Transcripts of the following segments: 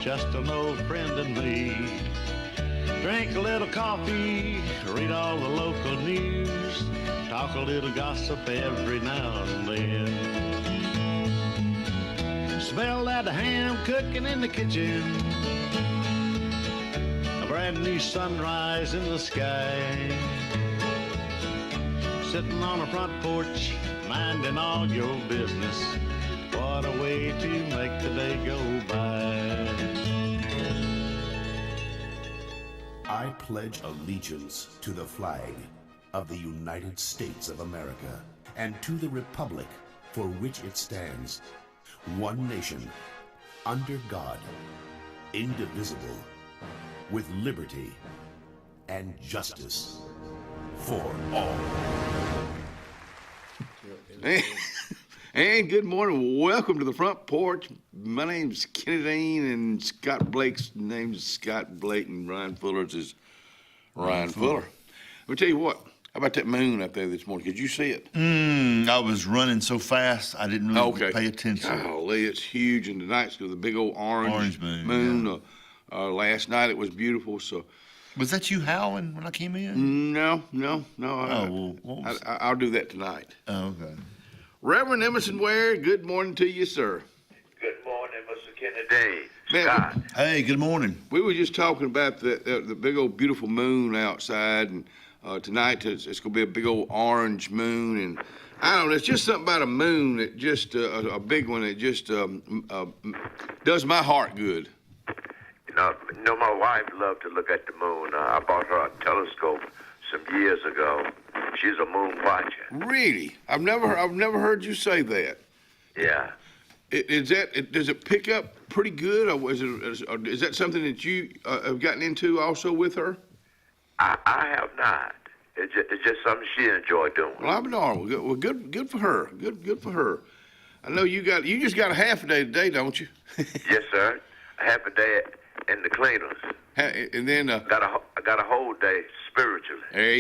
just an old friend and me. Drink a little coffee, read all the local news, talk a little gossip every now and then. Smell that ham cooking in the kitchen, a brand new sunrise in the sky. Sitting on a front porch, minding all your business. What a way to make the day go by. I pledge allegiance to the flag of the United States of America and to the republic for which it stands, one nation, under God, indivisible, with liberty and justice for all. And good morning. Welcome to the front porch. My name's Kenny Dean, and Scott Blake's name's Scott Blake, and Ryan Fuller's is Ryan Fuller. Let me tell you what. How about that moon up there this morning? Could you see it? I was running so fast I didn't really pay attention. Golly, it's huge, and tonight's got the big old orange moon. Yeah. Last night it was beautiful. So, was that you howling when I came in? No. I'll do that tonight. Oh, okay. Reverend Emerson Ware, good morning to you, sir. Good morning, Mr. Kennedy. Scott. Hey, good morning. We were just talking about the big old beautiful moon outside, and tonight it's going to be a big old orange moon, and I don't know, it's just something about a moon that just, a big one that just does my heart good. You know, my wife loved to look at the moon. I bought her a telescope some years ago. She's a moon watcher. Really? I've never heard you say that. Yeah. Does it pick up pretty good, or is that something that you have gotten into also with her? I have not. It's just something she enjoyed doing. Well, I'm normal. Well, good for her. Good for her. I know you just got a half a day today, don't you? Yes, sir. A half a day in the cleaners. And then I got a whole day spiritually. There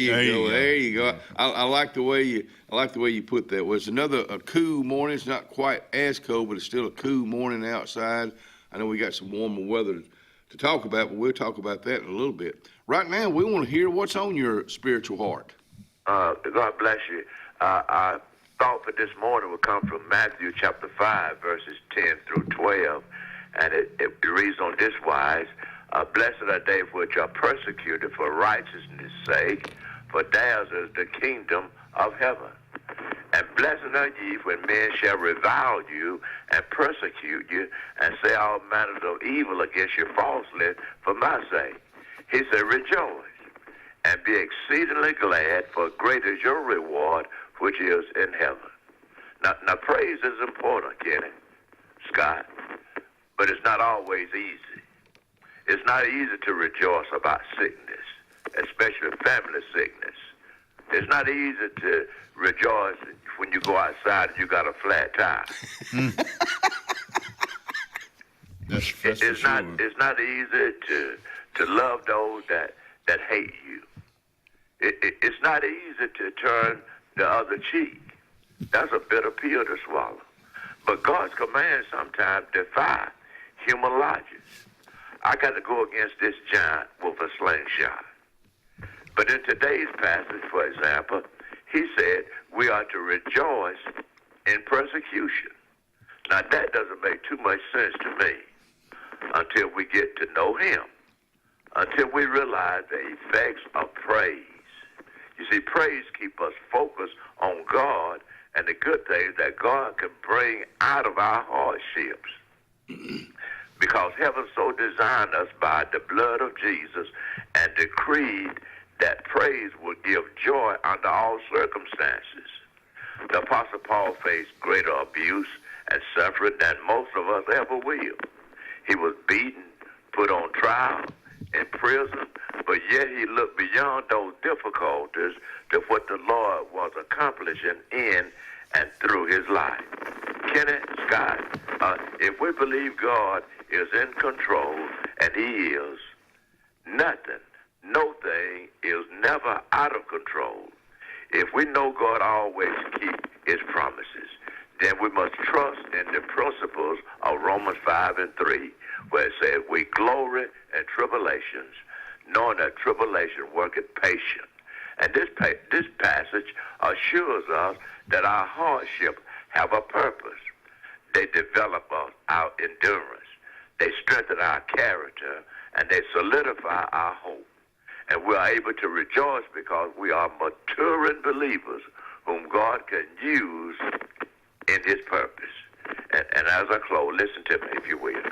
you go. I like the way you put that. Well, it's a cool morning. It's not quite as cold, but it's still a cool morning outside. I know we got some warmer weather to talk about, but we'll talk about that in a little bit. Right now, we want to hear what's on your spiritual heart. God bless you. Our thought for this morning will come from Matthew chapter 5, verses 10 through 12, and it reads on this wise. Blessed are they which are persecuted for righteousness' sake, for theirs is the kingdom of heaven. And blessed are ye when men shall revile you and persecute you and say all manners of evil against you falsely for my sake. He said, rejoice and be exceedingly glad, for great is your reward which is in heaven. Now praise is important, Kenny, Scott, but it's not always easy. It's not easy to rejoice about sickness, especially family sickness. It's not easy to rejoice when you go outside and you got a flat tire. It's not easy to love those that hate you. It's not easy to turn the other cheek. That's a bitter pill to swallow. But God's commands sometimes defy human logic. I got to go against this giant with a slingshot. But in today's passage, for example, he said we are to rejoice in persecution. Now, that doesn't make too much sense to me until we get to know him, until we realize the effects of praise. You see, praise keeps us focused on God and the good things that God can bring out of our hardships. Because heaven so designed us by the blood of Jesus and decreed that praise would give joy under all circumstances. The Apostle Paul faced greater abuse and suffering than most of us ever will. He was beaten, put on trial, in prison, but yet he looked beyond those difficulties to what the Lord was accomplishing in and through his life. Kenny, Scott, if we believe God is in control, and he is, nothing, no thing is never out of control. If we know God always keeps his promises, then we must trust in the principles of Romans 5 and 3, where it says, we glory in tribulations, knowing that tribulation worketh patience. And this passage assures us that our hardship have a purpose. They develop our endurance. They strengthen our character, and they solidify our hope. And we are able to rejoice because we are maturing believers whom God can use in his purpose. And as I close, listen to me, if you will.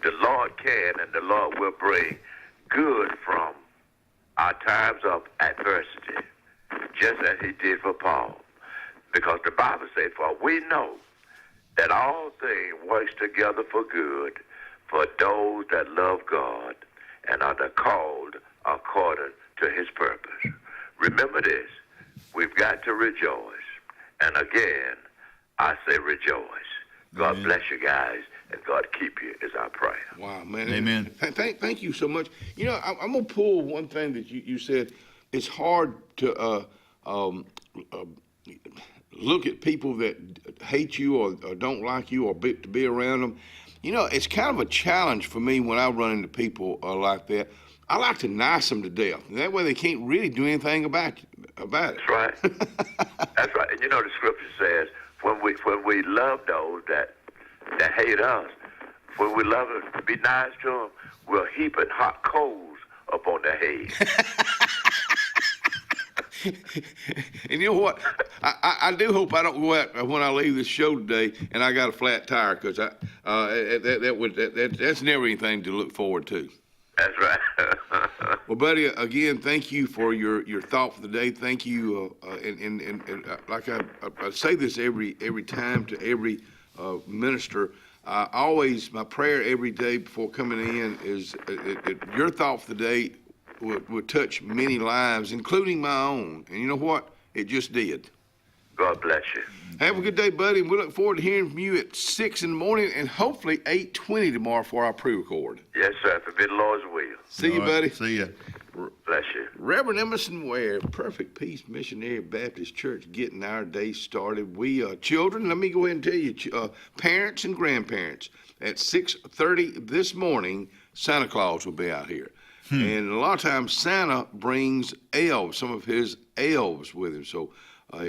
The Lord can and the Lord will bring good from our times of adversity, just as he did for Paul. Because the Bible says, for we know that all things works together for good for those that love God and are called according to his purpose. Remember this, we've got to rejoice. And again, I say rejoice. God Amen. bless you guys, and God keep you is our prayer. Wow, man. Amen. Thank you so much. You know, I'm going to pull one thing that you said. It's hard to look at people that hate you or don't like you or to be around them. You know, it's kind of a challenge for me when I run into people like that. I like to nice them to death. That way they can't really do anything about it. That's right. That's right. And you know the scripture says, when we love those that hate us, when we love them, be nice to them, we're heaping hot coals upon their head. And you know what? I do hope I don't go out when I leave this show today and I got a flat tire, because that's never anything to look forward to. That's right. Well, buddy, again, thank you for your thought for the day. Thank you, and like I say this every time to every minister. Always, my prayer every day before coming in is your thought for the day would touch many lives, including my own. And you know what? It just did. God bless you. Have a good day, buddy, and we look forward to hearing from you at 6 in the morning and hopefully 8:20 tomorrow for our pre-record. Yes, sir. If it be the Lord's will. See you, All right, buddy. See ya. Bless you. Reverend Emerson Ware, Perfect Peace Missionary Baptist Church, getting our day started. We children, let me go ahead and tell you, parents and grandparents, at 6:30 this morning, Santa Claus will be out here. And a lot of times Santa brings elves, some of his elves with him. So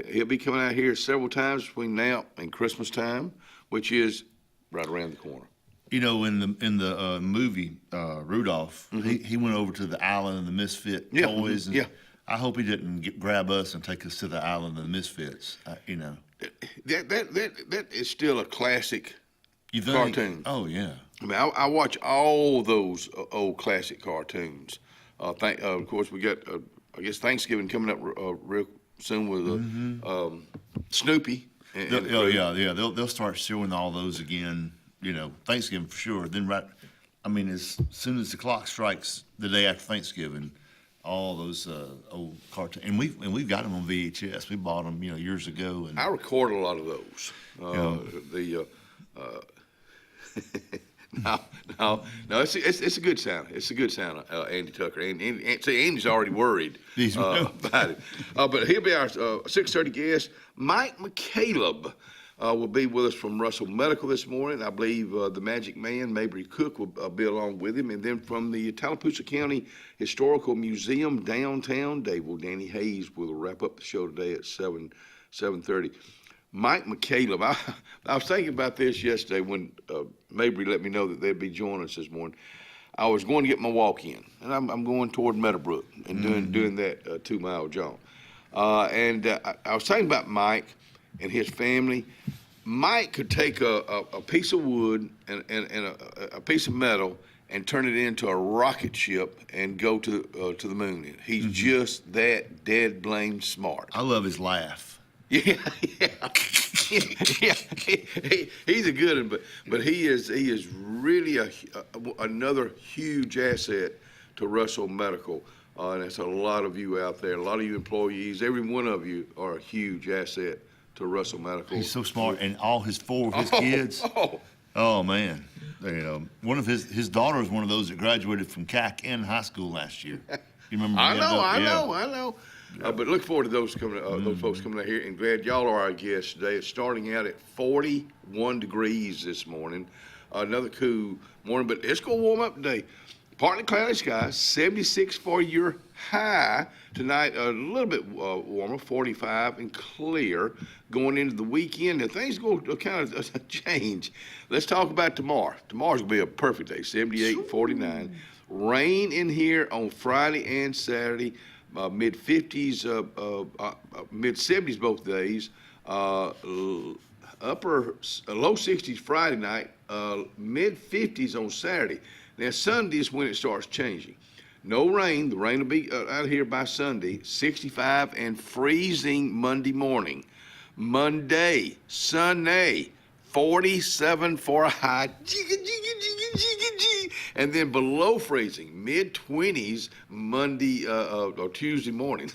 he'll be coming out here several times between now and Christmas time, which is right around the corner. You know, in the movie Rudolph, he went over to the island of the misfit toys. And I hope he didn't grab us and take us to the island of the misfits. You know, that is still a classic you think? cartoon. Oh yeah. I mean, I watch all those old classic cartoons. Of course, we got I guess Thanksgiving coming up real soon with Snoopy. They'll start showing all those again. You know, Thanksgiving for sure. Then as soon as the clock strikes the day after Thanksgiving, all those old cartoons, and we've got them on VHS. We bought them, years ago. And I record a lot of those. No, it's a good sound. It's a good sound, Andy Tucker. Andy's already worried about it. But he'll be our 6:30 guest. Mike McCaleb will be with us from Russell Medical this morning. I believe the Magic Man, Mabry Cook, will be along with him. And then from the Tallapoosa County Historical Museum downtown, Danny Hayes will wrap up the show today at 7:30. Mike McCaleb, I was thinking about this yesterday when Mabry let me know that they'd be joining us this morning. I was going to get my walk-in, and I'm going toward Meadowbrook and doing that 2-mile jaunt. And I was thinking about Mike and his family. Mike could take a piece of wood and a piece of metal and turn it into a rocket ship and go to the moon. He's just that dead blame smart. I love his laugh. Yeah. He's a good one, but he is really another huge asset to Russell Medical, and it's a lot of you out there, a lot of you employees. Every one of you are a huge asset to Russell Medical. He's so smart, and all four of his kids. Oh man, one of his daughter was one of those that graduated from CAC in high school last year. You remember? I know. But look forward to those coming, those folks coming out here, and glad y'all are our guests today. It's starting out at 41 degrees this morning. another cool morning, but it's going to warm up today. Partly cloudy skies, 76 for your high. Tonight, a little bit warmer, 45 and clear. Going into the weekend, now things go kind of change. Let's talk about tomorrow. Tomorrow's going to be a perfect day, 78 and 49. Rain in here on Friday and Saturday, mid-50s, mid-70s both days. Low 60s Friday night, mid-50s on Saturday. Now, Sunday is when it starts changing. No rain. The rain will be out here by Sunday. 65 and freezing Monday morning. Monday, Sunday, 47 for a high. And then below freezing, mid-20s Monday or Tuesday morning.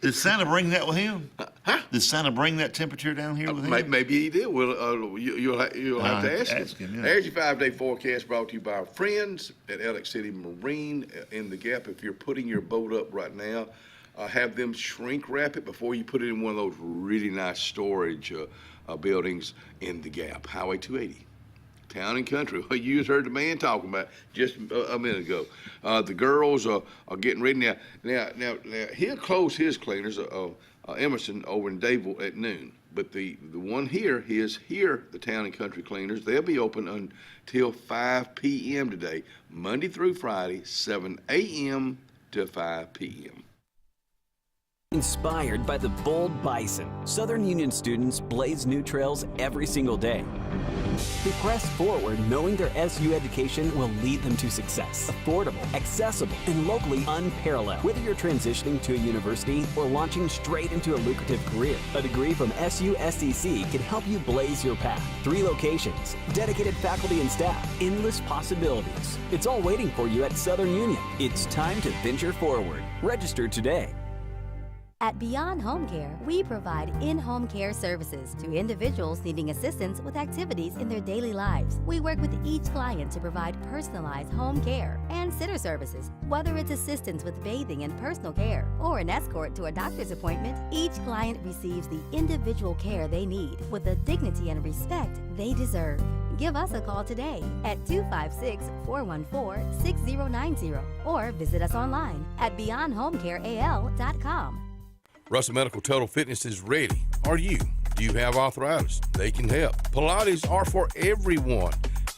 Did Santa bring that with him? Huh? Did Santa bring that temperature down here with him? Maybe he did. Well, you'll have to ask him. Yeah. There's your 5-day forecast brought to you by our friends at Alex City Marine in the Gap. If you're putting your boat up right now, have them shrink wrap it before you put it in one of those really nice storage buildings in the Gap. Highway 280. Town and Country. Well, you just heard the man talking about just a minute ago. The girls are getting ready now. Now he'll close his cleaners, Emerson, over in Dadeville at noon. But the one here is here, the Town and Country Cleaners. They'll be open until 5 p.m. today, Monday through Friday, 7 a.m. to 5 p.m. Inspired by the bold bison, Southern Union students blaze new trails every single day. They press forward knowing their SU education will lead them to success. Affordable, accessible, and locally unparalleled. Whether you're transitioning to a university or launching straight into a lucrative career, a degree from SU SCC can help you blaze your path. 3 locations, dedicated faculty and staff, endless possibilities. It's all waiting for you at Southern Union. It's time to venture forward. Register today. At Beyond Home Care, we provide in-home care services to individuals needing assistance with activities in their daily lives. We work with each client to provide personalized home care and sitter services. Whether it's assistance with bathing and personal care or an escort to a doctor's appointment, each client receives the individual care they need with the dignity and respect they deserve. Give us a call today at 256-414-6090 or visit us online at beyondhomecareal.com. Russell Medical Total Fitness is ready. Are you? Do you have arthritis? They can help. Pilates are for everyone.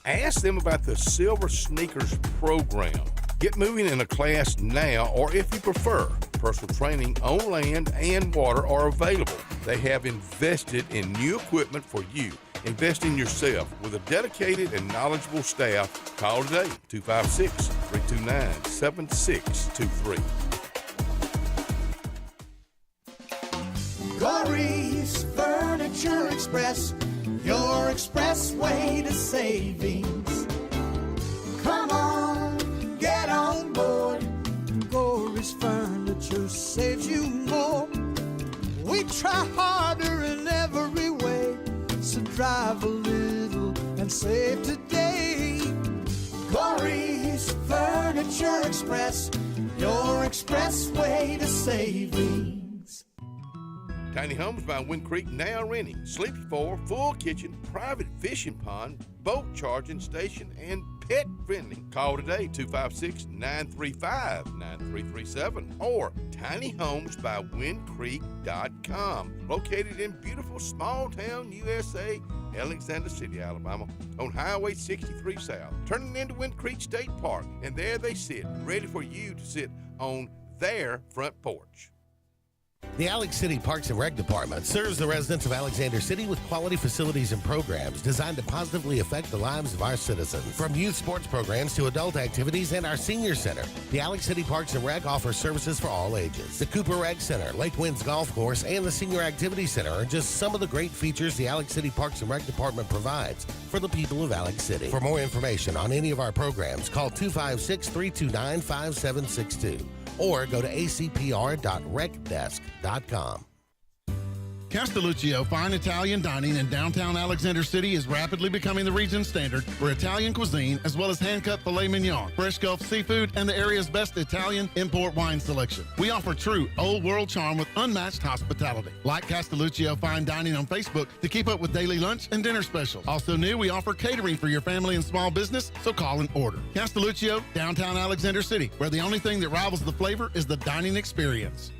Ask them about the Silver Sneakers program. Get moving in a class now, or if you prefer, personal training on land and water are available. They have invested in new equipment for you. Invest in yourself with a dedicated and knowledgeable staff. Call today, 256-329-7623. Corey's Furniture Express, your expressway to savings. Come on, get on board. Corey's Furniture saves you more. We try harder in every way, so drive a little and save today. Corey's Furniture Express, your expressway to savings. Tiny Homes by Wind Creek now renting. Sleepy 4, full kitchen, private fishing pond, boat charging station, and pet friendly. Call today, 256-935-9337 or tinyhomesbywindcreek.com. Located in beautiful small town USA, Alexander City, Alabama, on Highway 63 South, turning into Wind Creek State Park. And there they sit, ready for you to sit on their front porch. The Alex City Parks and Rec Department serves the residents of Alexander City with quality facilities and programs designed to positively affect the lives of our citizens. From youth sports programs to adult activities and our senior center, the Alex City Parks and Rec offers services for all ages. The Cooper Rec Center, Lake Winds Golf Course, and the Senior Activity Center are just some of the great features the Alex City Parks and Rec Department provides for the people of Alex City. For more information on any of our programs, call 256-329-5762. or go to acpr.recdesk.com. Castelluccio Fine Italian Dining in downtown Alexander City is rapidly becoming the region's standard for Italian cuisine, as well as hand-cut filet mignon, fresh Gulf seafood, and the area's best Italian import wine selection. We offer true old-world charm with unmatched hospitality. Like Castelluccio Fine Dining on Facebook to keep up with daily lunch and dinner specials. Also new, we offer catering for your family and small business, so call and order. Castelluccio, downtown Alexander City, where the only thing that rivals the flavor is the dining experience.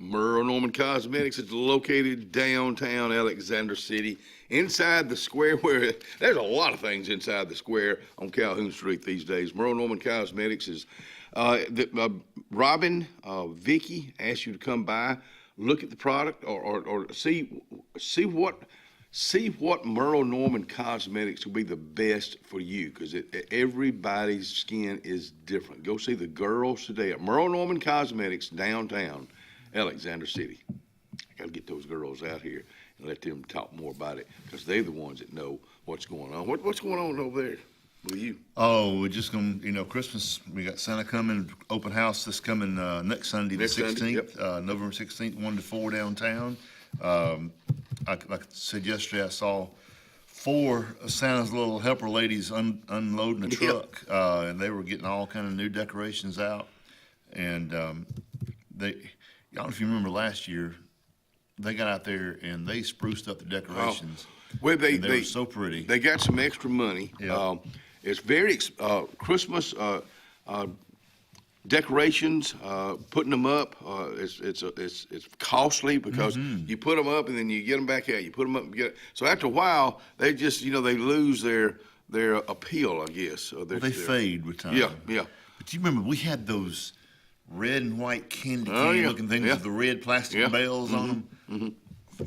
Merle Norman Cosmetics is located downtown Alexander City, inside the square where there's a lot of things inside the square on Calhoun Street these days. Merle Norman Cosmetics is, Robin, Vicky asked you to come by, look at the product or see what Merle Norman Cosmetics will be the best for you, because everybody's skin is different. Go see the girls today at Merle Norman Cosmetics downtown Alexander City. I got to get those girls out here and let them talk more about it, because they're the ones that know what's going on. What's going on over there with you? Oh, we're just going to, Christmas, we got Santa coming, open house this coming next Sunday, the 16th, November 16th, 1 to 4 downtown. Like I said yesterday, I saw 4 of Santa's little helper ladies unloading a truck, and they were getting all kind of new decorations out. And I don't know if you remember last year, they got out there and they spruced up the decorations. Well, they were so pretty. They got some extra money. Yeah. It's very Christmas decorations. Putting them up, it's costly, because you put them up and then you get them back out. You put them up and get it. So after a while, they just they lose their appeal, I guess. They fade with time. Yeah. But you remember we had those red and white candy cane looking things with the red plastic bells on them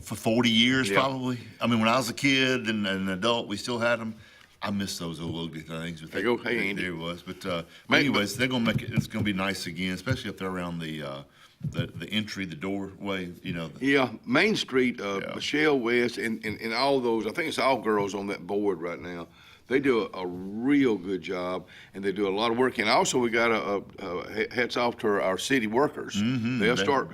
for 40 years probably. I mean, when I was a kid and an adult, we still had them. I miss those old ugly things. But Hey, Andy. There it was. But anyways, they're gonna make it. It's gonna be nice again, especially if they're around the entry, the doorway. Main Street, Michelle West, and all those. I think it's all girls on that board right now. They do a real good job, and they do a lot of work. And also, we got a hats off to our city workers. They'll start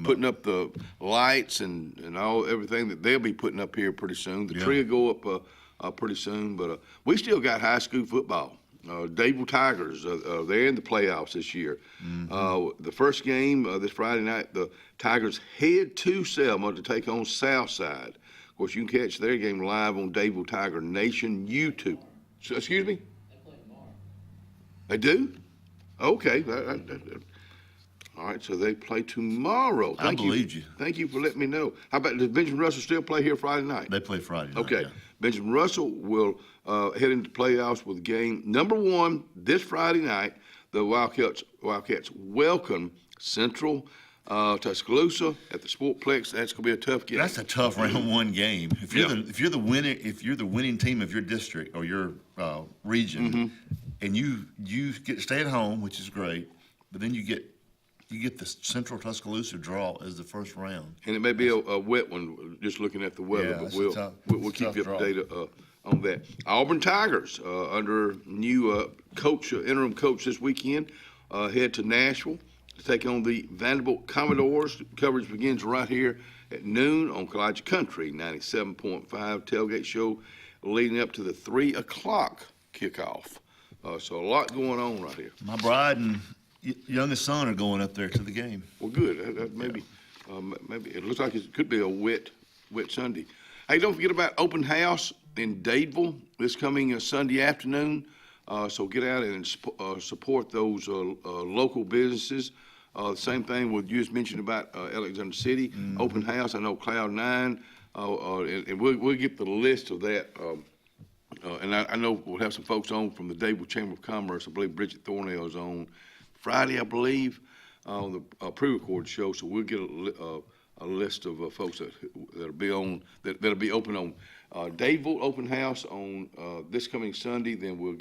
putting up the lights and everything that they'll be putting up here pretty soon. The tree will go up pretty soon. But we still got high school football. Dable Tigers, they're in the playoffs this year. The first game this Friday night, the Tigers head to Selma to take on Southside. Of course, you can catch their game live on Dable Tiger Nation YouTube. So, excuse me? They play tomorrow. They do? Okay. All right, so they play tomorrow. I believed you. Thank you for letting me know. How about, does Benjamin Russell still play here Friday night? They play Friday night. Okay. Benjamin Russell will head into playoffs with game number 1 this Friday night. The Wildcats welcome Central Tuscaloosa at the Sportplex. That's going to be a tough game. That's a tough round 1 game. If you're the winning team of your district or your region, and you get to stay at home, which is great, but then you get the Central Tuscaloosa draw as the first round. And it may be a wet one, just looking at the weather, but we'll keep you up to date on that. Auburn Tigers, under new interim coach this weekend, head to Nashville to take on the Vanderbilt Commodores. Coverage begins right here at noon on Kalijah Country 97.5 tailgate show, leading up to the 3 o'clock kickoff. So a lot going on right here. My bride and youngest son are going up there to the game. Well, good. Maybe it looks like it could be a wet Sunday. Hey, don't forget about open house in Dadeville this coming Sunday afternoon. So get out and support those local businesses. Same thing with you just mentioned about Alexander City open house. I know Cloud 9, and we'll get the list of that. And I know we'll have some folks on from the Dadeville Chamber of Commerce. I believe Bridget Thornell is on Friday, I believe, on the pre-recorded show. So we'll get a list of folks that'll be on that'll be open on Dadeville open house on this coming Sunday. Then we'll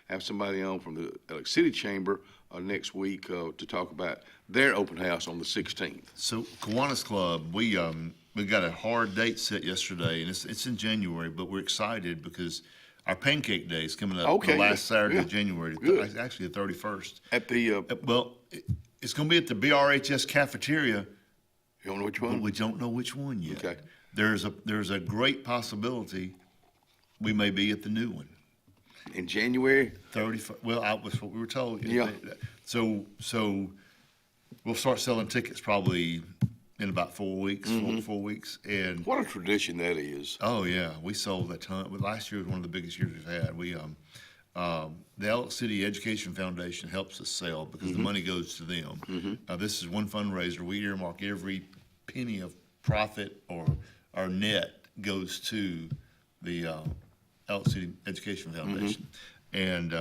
have somebody on from the Alex City Chamber next week to talk about their open house on the 16th. So Kiwanis Club, we got a hard date set yesterday, and it's in January, but we're excited because our Pancake Day is coming up the last Saturday of January. Good. Actually, the 31st. At the it's going to be at the BRHS cafeteria. You don't know which one? But we don't know which one yet. Okay. There's a great possibility we may be at the new one. In January? 35. Well, that's what we were told. Yeah. So we'll start selling tickets probably in about 4 weeks, 4 weeks. And what a tradition that is. Oh, yeah. We sold a ton. Last year was one of the biggest years we've had. The Alex City Education Foundation helps us sell because the money goes to them. This is one fundraiser. We earmark every penny of profit or our net goes to the Alex City Education Foundation. And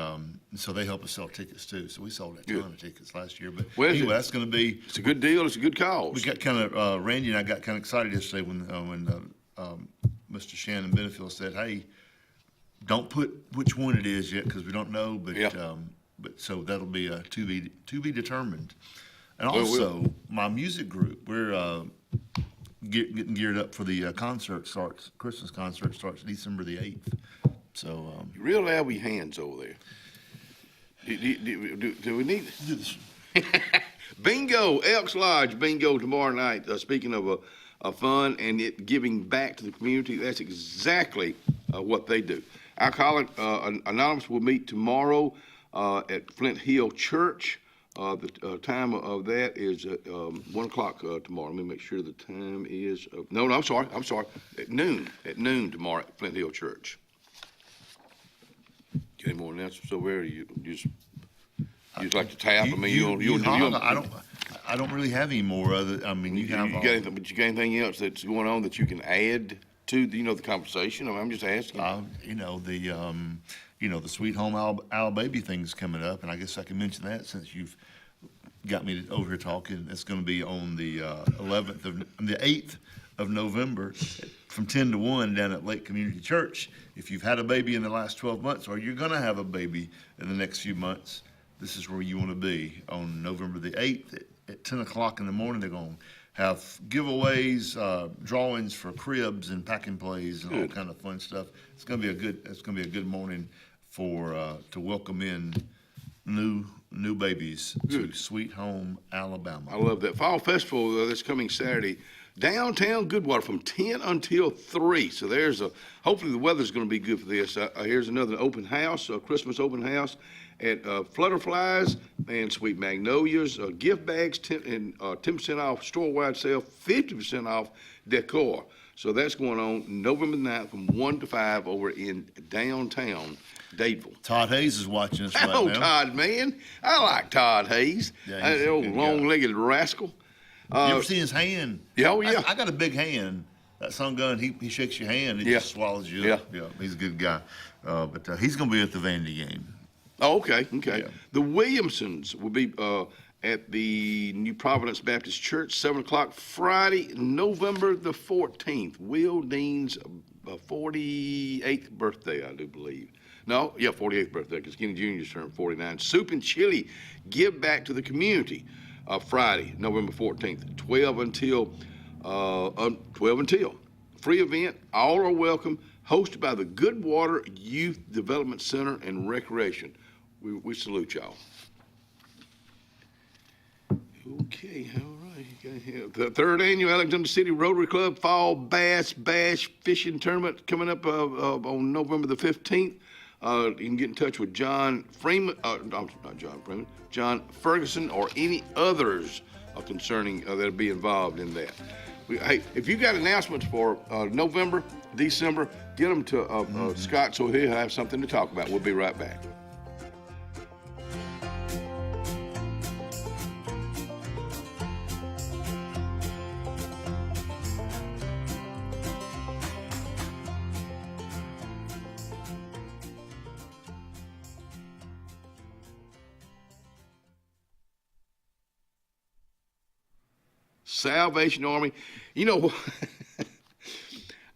so they help us sell tickets too. So we sold a ton of tickets last year. But anyway, that's going to be. It's a good deal. It's a good cause. We got kind of Randy and I got kind of excited yesterday when Mr. Shannon Benefield said, "Hey, don't put which one it is yet because we don't know." But so that'll be to be determined. And also my music group, we're getting geared up for the Christmas concert starts December the 8th. So you really loud with your hands over there. Do we need this? Bingo, Elks Lodge bingo tomorrow night. Speaking of a fun and it giving back to the community, that's exactly what they do. Alcoholic Anonymous will meet tomorrow at Flint Hill Church. The time of that is 1 o'clock tomorrow. Let me make sure the time is. No, I'm sorry. At noon tomorrow at Flint Hill Church. Get any more announcements over there? You just like to tap? I don't really have any more other. I mean, you got anything? But you got anything else that's going on that you can add to the conversation? I mean, I'm just asking. The Sweet Home Baby thing's coming up, and I guess I can mention that since you've got me over here talking. It's going to be on the 8th of November from 10 to 1 down at Lake Community Church. If you've had a baby in the last 12 months or you're going to have a baby in the next few months, this is where you want to be on November the 8th at 10 o'clock in the morning. They're going to have giveaways, drawings for cribs and packing plays and all kind of fun stuff. It's going to be a good morning for to welcome in new babies to Sweet Home, Alabama. I love that. Fall Festival that's coming Saturday. Downtown Goodwater from 10 until 3. So hopefully the weather's going to be good for this. Here's another open house, a Christmas open house at Flutterflies and Sweet Magnolias. Gift bags, 10% off store-wide sale, 50% off decor. So that's going on November 9th from 1 to 5 over in downtown Dadeville. Todd Hayes is watching us right now. Oh, Todd, man. I like Todd Hayes. Yeah, that old long-legged rascal. You ever see his hand? Yeah, oh, yeah. I got a big hand. That son gun, he shakes your hand, it just swallows you up. Yeah, he's a good guy. But he's going to be at the Vandy game. Oh, okay. Yeah. The Williamsons will be at the New Providence Baptist Church, 7 o'clock Friday, November the 14th. Will Dean's 48th birthday, I do believe. No, 48th birthday, because Kenny Jr. just turned 49. Soup and Chili, give back to the community. Friday, November 14th, 12 until. Free event, all are welcome, hosted by the Goodwater Youth Development Center and Recreation. We salute y'all. Okay, all right. The 3rd annual Alexander City Rotary Club Fall Bass Bash Fishing Tournament coming up on November the 15th. You can get in touch with John Freeman, not John Freeman, John Ferguson, or any others concerning that'll be involved in that. Hey, if you got announcements for November, December, get them to Scott so he'll have something to talk about. We'll be right back. Salvation Army. You know,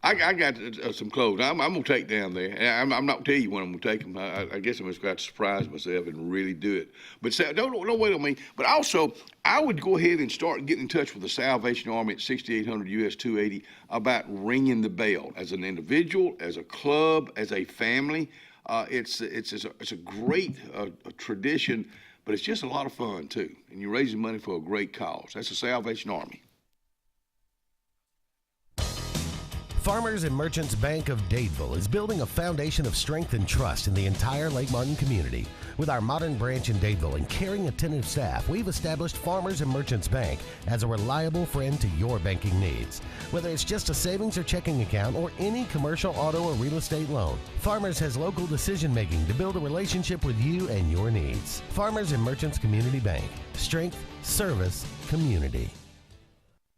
I got some clothes. I'm gonna take down there. And I'm not tell you when I'm gonna take them. I guess I'm just going to surprise myself and really do it. But don't wait on me. But also, I would go ahead and start getting in touch with the Salvation Army at 6800 US 280 about ringing the bell as an individual, as a club, as a family. It's a great tradition, but it's just a lot of fun too. And you're raising money for a great cause. That's the Salvation Army. Farmers and Merchants Bank of Dadeville is building a foundation of strength and trust in the entire Lake Martin community. With our modern branch in Dadeville and caring, attentive staff, we've established Farmers and Merchants Bank as a reliable friend to your banking needs. Whether it's just a savings or checking account or any commercial, auto, or real estate loan, Farmers has local decision-making to build a relationship with you and your needs. Farmers and Merchants Community Bank. Strength, service, community.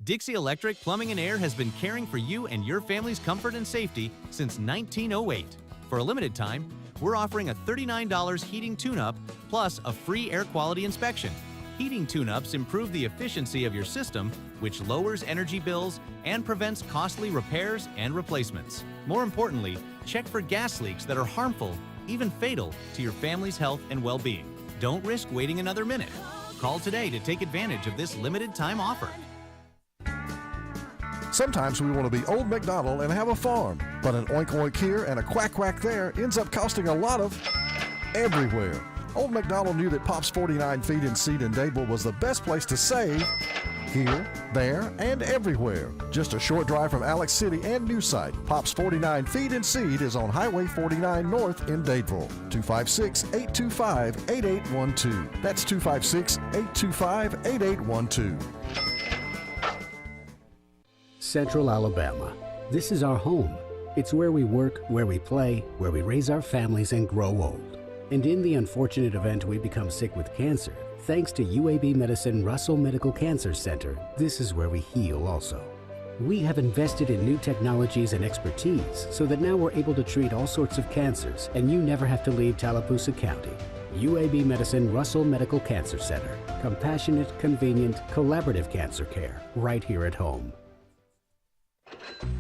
Dixie Electric Plumbing and Air has been caring for you and your family's comfort and safety since 1908. For a limited time, we're offering a $39 heating tune-up plus a free air quality inspection. Heating tune-ups improve the efficiency of your system, which lowers energy bills and prevents costly repairs and replacements. More importantly, check for gas leaks that are harmful, even fatal, to your family's health and well-being. Don't risk waiting another minute. Call today to take advantage of this limited time offer. Sometimes we want to be Old MacDonald and have a farm, but an oink oink here and a quack quack there ends up costing a lot of everywhere. Old MacDonald knew that Pop's 49 Feed and Seed in Dadeville was the best place to save here, there, and everywhere. Just a short drive from Alex City and new site. Pop's 49 Feed and Seed is on Highway 49 North in Dadeville. 256-825-8812. That's 256-825-8812. Central Alabama. This is our home. It's where we work, where we play, where we raise our families and grow old. And in the unfortunate event we become sick with cancer, thanks to UAB Medicine Russell Medical Cancer Center, this is where we heal also. We have invested in new technologies and expertise so that now we're able to treat all sorts of cancers and you never have to leave Tallapoosa County. UAB Medicine Russell Medical Cancer Center. Compassionate, convenient, collaborative cancer care right here at home.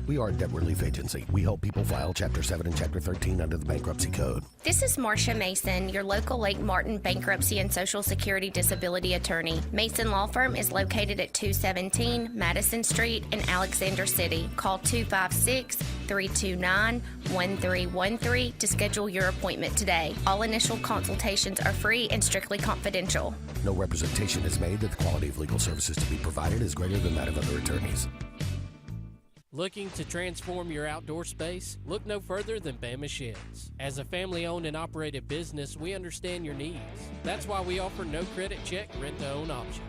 We are a debt relief agency. We help people file Chapter 7 and Chapter 13 under the Bankruptcy Code. This is Marcia Mason, your local Lake Martin bankruptcy and Social Security disability attorney. Mason Law Firm is located at 217 Madison Street in Alexander City. Call 256-329-1313 to schedule your appointment today. All initial consultations are free and strictly confidential. No representation is made that the quality of legal services to be provided is greater than that of other attorneys. Looking to transform your outdoor space? Look no further than Bama Sheds. As a family-owned and operated business, we understand your needs. That's why we offer no credit check rent-to-own options.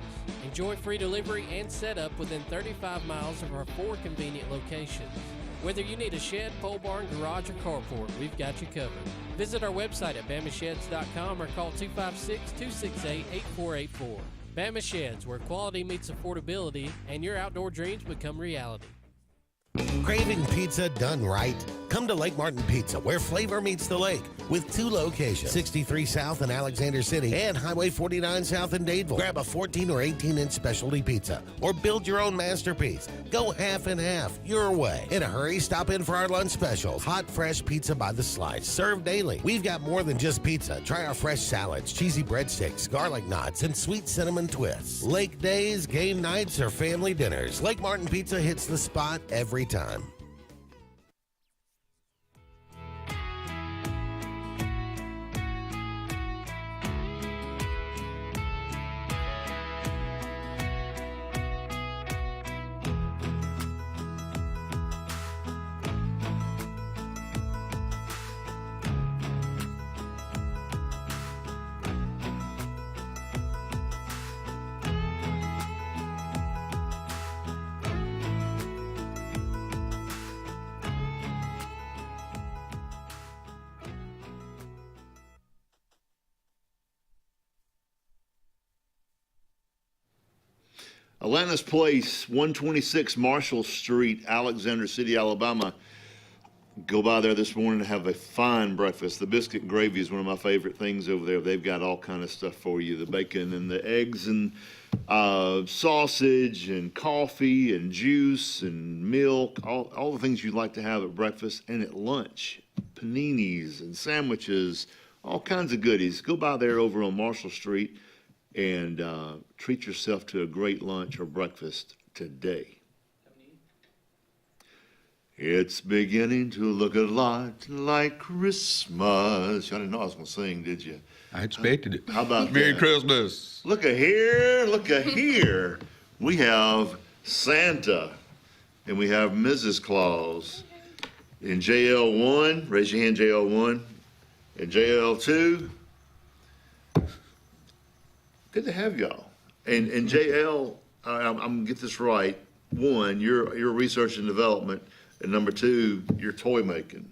Enjoy free delivery and setup within 35 miles of our 4 convenient locations. Whether you need a shed, pole barn, garage, or carport, we've got you covered. Visit our website at bamasheds.com or call 256-268-8484. Bama Sheds, where quality meets affordability and your outdoor dreams become reality. Craving pizza done right? Come to Lake Martin Pizza, where flavor meets the lake, with 2 locations, 63 South in Alexander City and Highway 49 South in Dadeville. Grab a 14 or 18-inch specialty pizza or build your own masterpiece. Go half and half your way. In a hurry, stop in for our lunch specials. Hot, fresh pizza by the slice, served daily. We've got more than just pizza. Try our fresh salads, cheesy breadsticks, garlic knots, and sweet cinnamon twists. Lake days, game nights, or family dinners, Lake Martin Pizza hits the spot every time. Atlantis Place, 126 Marshall Street, Alexander City, Alabama. Go by there this morning and have a fine breakfast. The biscuit and gravy is one of my favorite things over there. They've got all kind of stuff for you, the bacon and the eggs and sausage and coffee and juice and milk, all the things you'd like to have at breakfast and at lunch. Paninis and sandwiches, all kinds of goodies. Go by there over on Marshall Street and treat yourself to a great lunch or breakfast today. It's beginning to look a lot like Christmas. Y'all didn't know I was going to sing, did you? I expected it. How about Merry that? Christmas. Look at here, look at here. We have Santa and we have Mrs. Claus. In JL1, raise your hand, JL1. In JL2, good to have y'all. And JL, I'm going to get this right. 1, you're research and development. And number 2, you're toy making.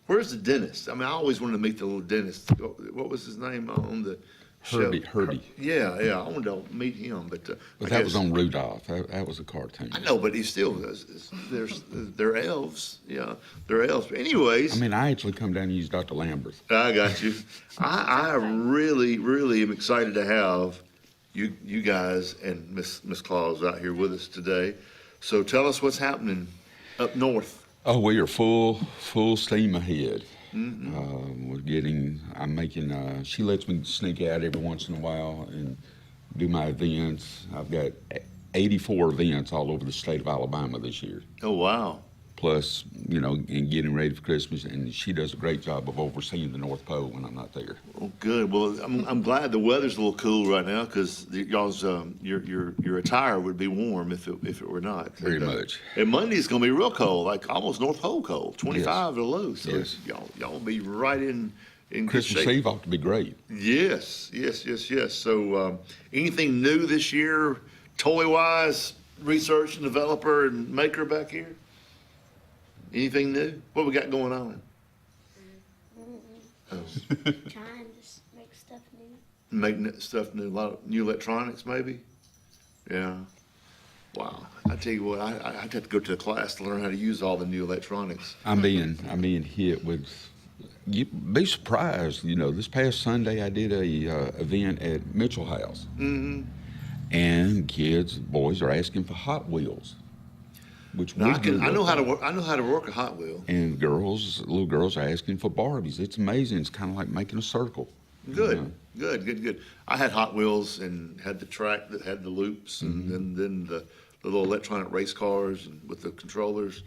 Where's the dentist? I mean, I always wanted to meet the little dentist. What was his name on the show? Herbie. Yeah, I wanted to meet him, but That was on Rudolph. That was a cartoon. I know, but he still they're elves. Yeah, they're elves. But anyways, I mean, I actually come down and use Dr. Lambert. I got you. I really, really am excited to have you guys and Miss Claus out here with us today. So tell us what's happening up north. Oh, we are full steam ahead. Mm-hmm. I'm making, she lets me sneak out every once in a while and do my events. I've got 84 events all over the state of Alabama this year. Oh, wow. Plus, and getting ready for Christmas, and she does a great job of overseeing the North Pole when I'm not there. Oh, good. Well, I'm glad the weather's a little cool right now because y'all's your attire would be warm if it were not. Very much. And Monday's going to be real cold, like almost North Pole cold, 25 the low. So yes. Y'all will be right in good Christmas shape. Eve ought to be great. Yes. So anything new this year, toy-wise, research and developer and maker back here? Anything new? What we got going on? Trying to make stuff new. Make stuff new, a lot of new electronics maybe? Yeah. Wow. I tell you what, I'd have to go to a class to learn how to use all the new electronics. I'm being hit with, you'd be surprised, this past Sunday I did a event at Mitchell House. Mm-hmm. And boys are asking for Hot Wheels. Now, I know how to work a Hot Wheel. And little girls are asking for Barbies. It's amazing. It's kind of like making a circle. Good. I had Hot Wheels and had the track that had the loops, Mm-hmm. and then the little electronic race cars and with the controllers.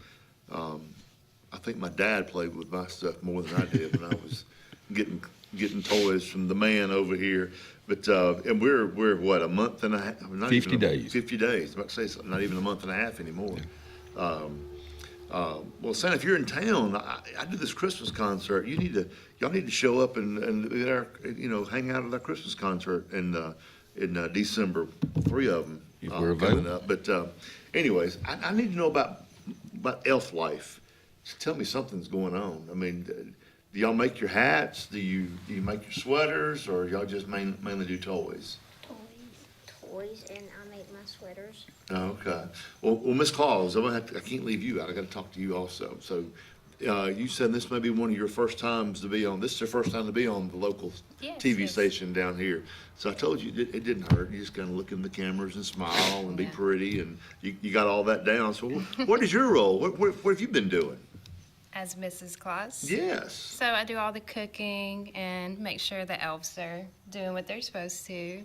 I think my dad played with my stuff more than I did when I was getting toys from the man over here. But and we're what, a month and a half? 50 days. 50 days. I'm about to say not even a month and a half anymore. Yeah. Well, Santa, if you're in town, I do this Christmas concert. Y'all need to show up and hang out at our Christmas concert in December. 3 of them coming up. But anyways, I need to know about elf life. Just tell me something's going on. I mean, do y'all make your hats? Do you make your sweaters, or y'all just mainly do toys? Toys, and I make my sweaters. Okay. Well, Miss Claus, I can't leave you out. I got to talk to you also. So, you said this may be one of your first times to be on. This is your first time to be on the local TV station down here. So I told you it didn't hurt. You just kind of look in the cameras and smile and be pretty, and you got all that down. So, what is your role? What have you been doing? As Mrs. Claus? Yes. So I do all the cooking and make sure the elves are doing what they're supposed to.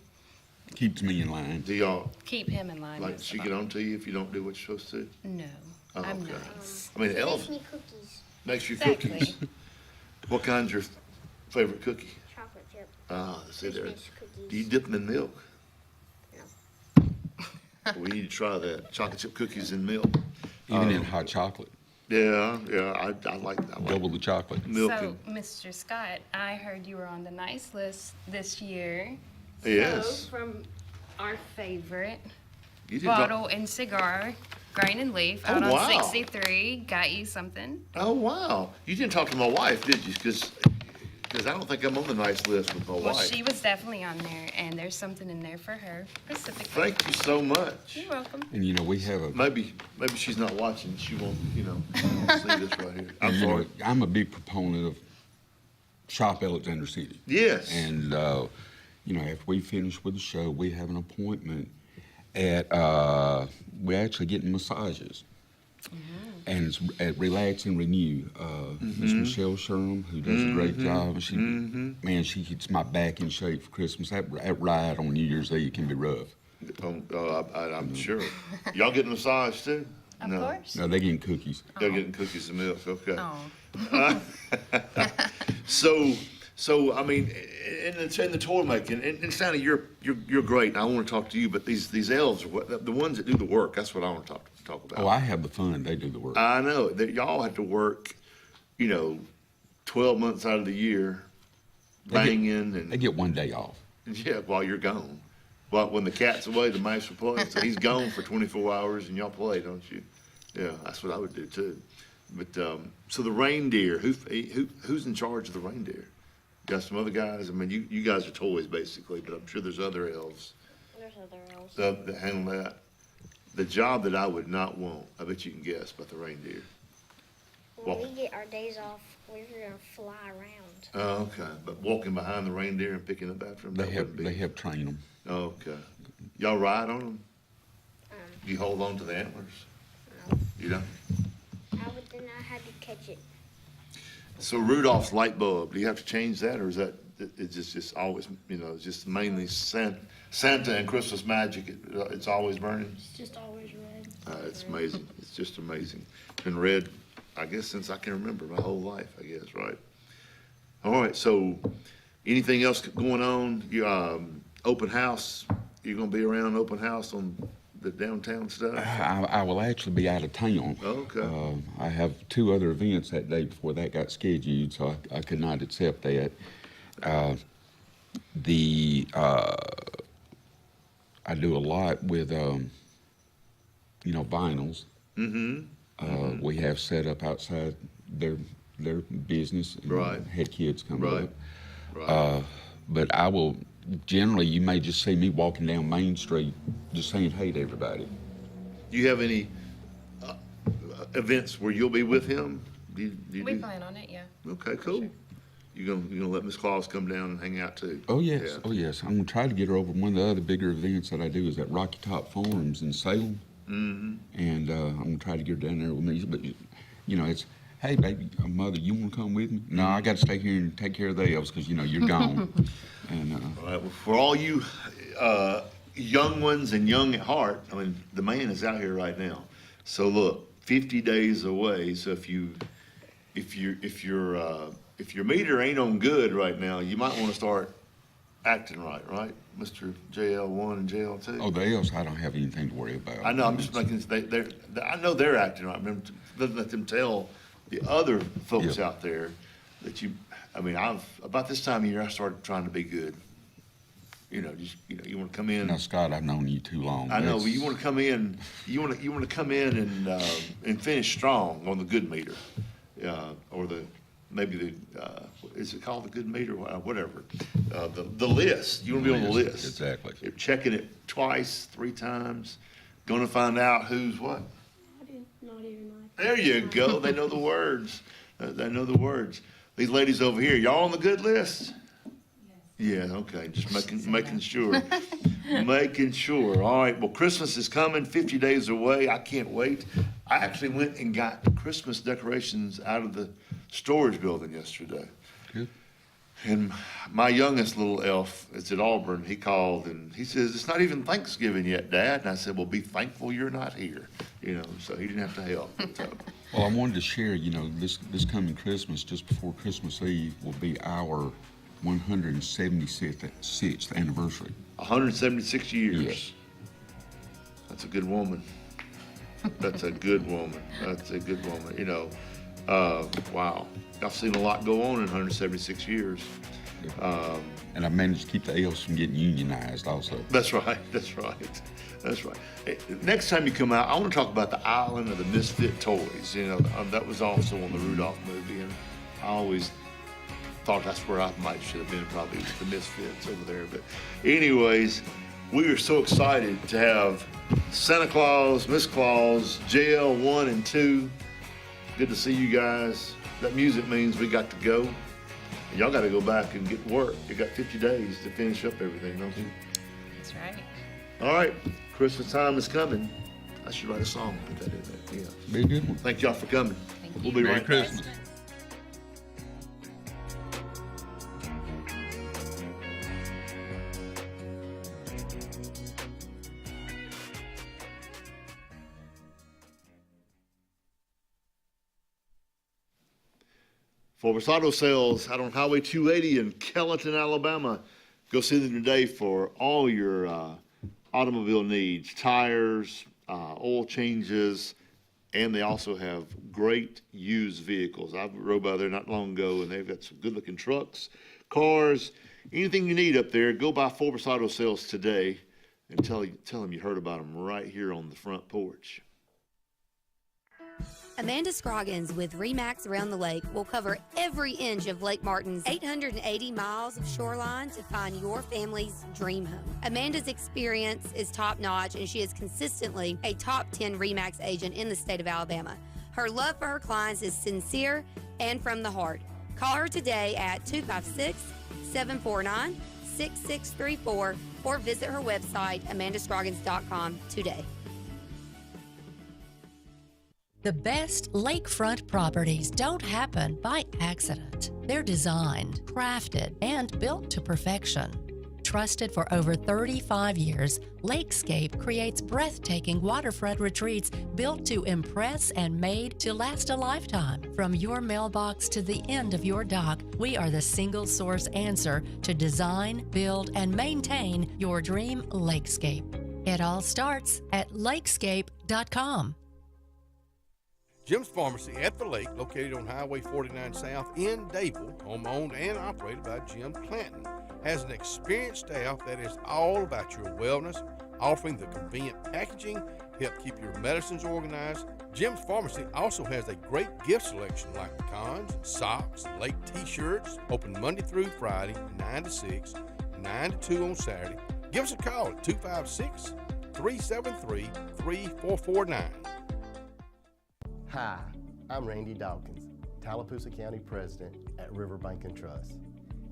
Keeps me in line. Do y'all keep him in line? Like, she get on to you if you don't do what you're supposed to? No, I'm nice. I mean, elf Makes me cookies. makes you Exactly. cookies. What kind's your favorite cookie? Chocolate chip. See there. Christmas cookies. Do you dip them in milk? We need to try that. Chocolate chip cookies in milk. Even in hot chocolate. Yeah, I like double the chocolate. Milk. So, Mr. Scott, I heard you were on the nice list this year. Yes. So, from our favorite You did bottle and cigar, Grain and Leaf, out wow. on 63, got you something. Oh, wow. You didn't talk to my wife, did you? Because Because I don't think I'm on the nice list with my Well, wife. she was definitely on there, and there's something in there for her specifically. Thank you so much. You're welcome. And, we have a... Maybe she's not watching. She won't, see this right here. I'm and, sorry. I'm a big proponent of Shop Alexander City. Yes. And, after we finish with the show, we have an appointment at, we're actually getting massages. And it's at Relax and Renew. Miss Michelle Sherm, who does a great job. She, man, she gets my back in shape for Christmas. That ride on New Year's Eve can be rough. I'm sure. Y'all getting a massage too? Of course. No, they're getting cookies. They're getting cookies and milk. Okay. Oh. So I mean, in the toy making, and Santa, you're great. And I want to talk to you, but these elves, the ones that do the work, that's what I want to talk about. Oh, I have the fun. They do the work. I know that y'all have to work, 12 months out of the year, banging They get one day off. Yeah, while you're gone. Well, when the cat's away, the mice will play. So he's gone for 24 hours, and y'all play, don't you? Yeah, that's what I would do too. But so the reindeer, who's in charge of the reindeer? Got some other guys. I mean, you guys are toys basically, but I'm sure there's other elves. There's other elves. That handle that. The job that I would not want, I bet you can guess, about the reindeer. When we get our days off, we're gonna fly around. Oh, okay. But walking behind the reindeer and picking up after them, They have trained them. Okay. Y'all ride on them? You hold on to the antlers? No. You don't? I would then I had to catch it. So Rudolph's light bulb, do you have to change that, or is that it's just always, it's just mainly Santa and Christmas magic? It's always burning. It's just always red. It's amazing. It's just amazing. It's been red, I guess, since I can remember, my whole life, I guess, right? All right. So, anything else going on? You open house. You're gonna be around open house on the downtown stuff? I will actually be out of town. Okay. I have 2 other events that day before that got scheduled, so I could not accept that. I do a lot with, vinyls. We have set up outside their business. And right. Had kids come right. up. Right. But I will. Generally, you may just see me walking down Main Street just saying hey to everybody. Do you have any events where you'll be with him? We plan on it, yeah. Okay, cool. Sure. You gonna let Miss Claus come down and hang out too? Oh yes, yeah. Oh yes. I'm gonna try to get her over. One of the other bigger events that I do is at Rocky Top Farms in Salem, and I'm gonna try to get her down there with me. But it's hey baby, mother, you want to come with me? No, I got to stay here and take care of the elves because you're gone. And all right, well, for all you young ones and young at heart, I mean, the man is out here right now. So look, 50 days away. So if your meter ain't on good right now, you might want to start acting right, Mr. JL1 and JL2. Oh, the elves, I don't have anything to worry about. I know. I'm just making. I know they're acting right. Remember, let them tell the other folks out there that you. I mean, about this time of year, I started trying to be good. You want to come in. Now, Scott, I've known you too long. I know, but you want to come in. You want to come in and finish strong on the good meter, or is it called the good meter? Whatever. The list. You want to be on the list. Exactly. You're checking it twice, 3 times. Going to find out who's what. Not even There you go. They know the words. They know the words. These ladies over here, y'all on the good list? Yes. Yeah, okay. Just making sure. Making sure. All right. Well, Christmas is coming, 50 days away. I can't wait. I actually went and got Christmas decorations out of the storage building yesterday. Good. And my youngest little elf is at Auburn. He called and he says, "It's not even Thanksgiving yet, Dad." And I said, "Well, be thankful you're not here." So he didn't have to help. So. Well, I wanted to share, this coming Christmas, just before Christmas Eve, will be our 176th anniversary. 176 years. Yes. That's a good woman. That's a good woman. That's a good woman. Wow. I've seen a lot go on in 176 years. And I managed to keep the elves from getting unionized also. That's right. That's right. That's right. Hey, next time you come out, I want to talk about the Island of the Misfit Toys. That was also on the Rudolph movie, and I always thought that's where I should have been, probably the Misfits over there. But anyways, we are so excited to have Santa Claus, Miss Claus, JL 1 and 2. Good to see you guys. That music means we got to go. And y'all got to go back and get to work. You got 50 days to finish up everything, don't you? That's right. All right, Christmas time is coming. I should write a song and put that in there. Yeah. Be a good one. Thank y'all for coming. We'll be Merry right Christmas. back. For Auto Sales out on Highway 280 in Kellyton, Alabama. Go see them today for all your automobile needs, tires, oil changes, and they also have great used vehicles. I rode by there not long ago, and they've got some good-looking trucks, cars, anything you need up there. Go by Forbes Auto Sales today and tell them you heard about them right here on the front porch. Amanda Scroggins with RE/MAX Around the Lake will cover every inch of Lake Martin's 880 miles of shoreline to find your family's dream home. Amanda's experience is top-notch, and she is consistently a top 10 RE/MAX agent in the state of Alabama. Her love for her clients is sincere and from the heart. Call her today at 256-749-6634 or visit her website, amandascroggins.com today. The best lakefront properties don't happen by accident. They're designed, crafted, and built to perfection. Trusted for over 35 years, Lakescape creates breathtaking waterfront retreats built to impress and made to last a lifetime. From your mailbox to the end of your dock, we are the single source answer to design, build, and maintain your dream lakescape. It all starts at lakescape.com. Jim's Pharmacy at the Lake, located on Highway 49 South in Dayville, home-owned and operated by Jim Clanton, has an experienced staff that is all about your wellness, offering the convenient packaging, help keep your medicines organized. Jim's Pharmacy also has a great gift selection like pecans, socks, lake t-shirts, open Monday through Friday, 9 to 6, 9 to 2 on Saturday. Give us a call at 256-373-3449. Hi, I'm Randy Dawkins, Tallapoosa County President at Riverbank and Trust.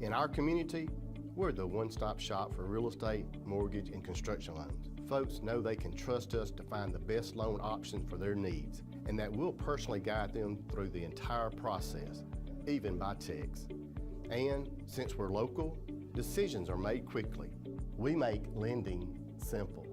In our community, we're the one-stop shop for real estate, mortgage, and construction loans. Folks know they can trust us to find the best loan option for their needs, and that we'll personally guide them through the entire process, even by text. And since we're local, decisions are made quickly. We make lending simple.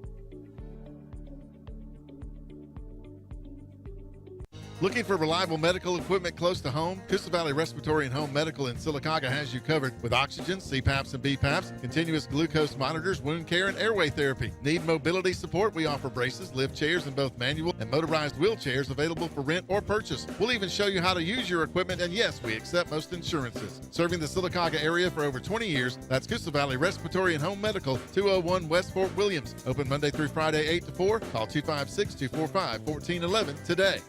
Looking for reliable medical equipment close to home? Coosa Valley Respiratory and Home Medical in Sylacauga has you covered with oxygen, CPAPs and BPAPs, continuous glucose monitors, wound care, and airway therapy. Need mobility support? We offer braces, lift chairs, and both manual and motorized wheelchairs available for rent or purchase. We'll even show you how to use your equipment, and yes, we accept most insurances. Serving the Sylacauga area for over 20 years, that's Coosa Valley Respiratory and Home Medical, 201 West Fort Williams. Open Monday through Friday, 8 to 4. Call 256-245-1411 today.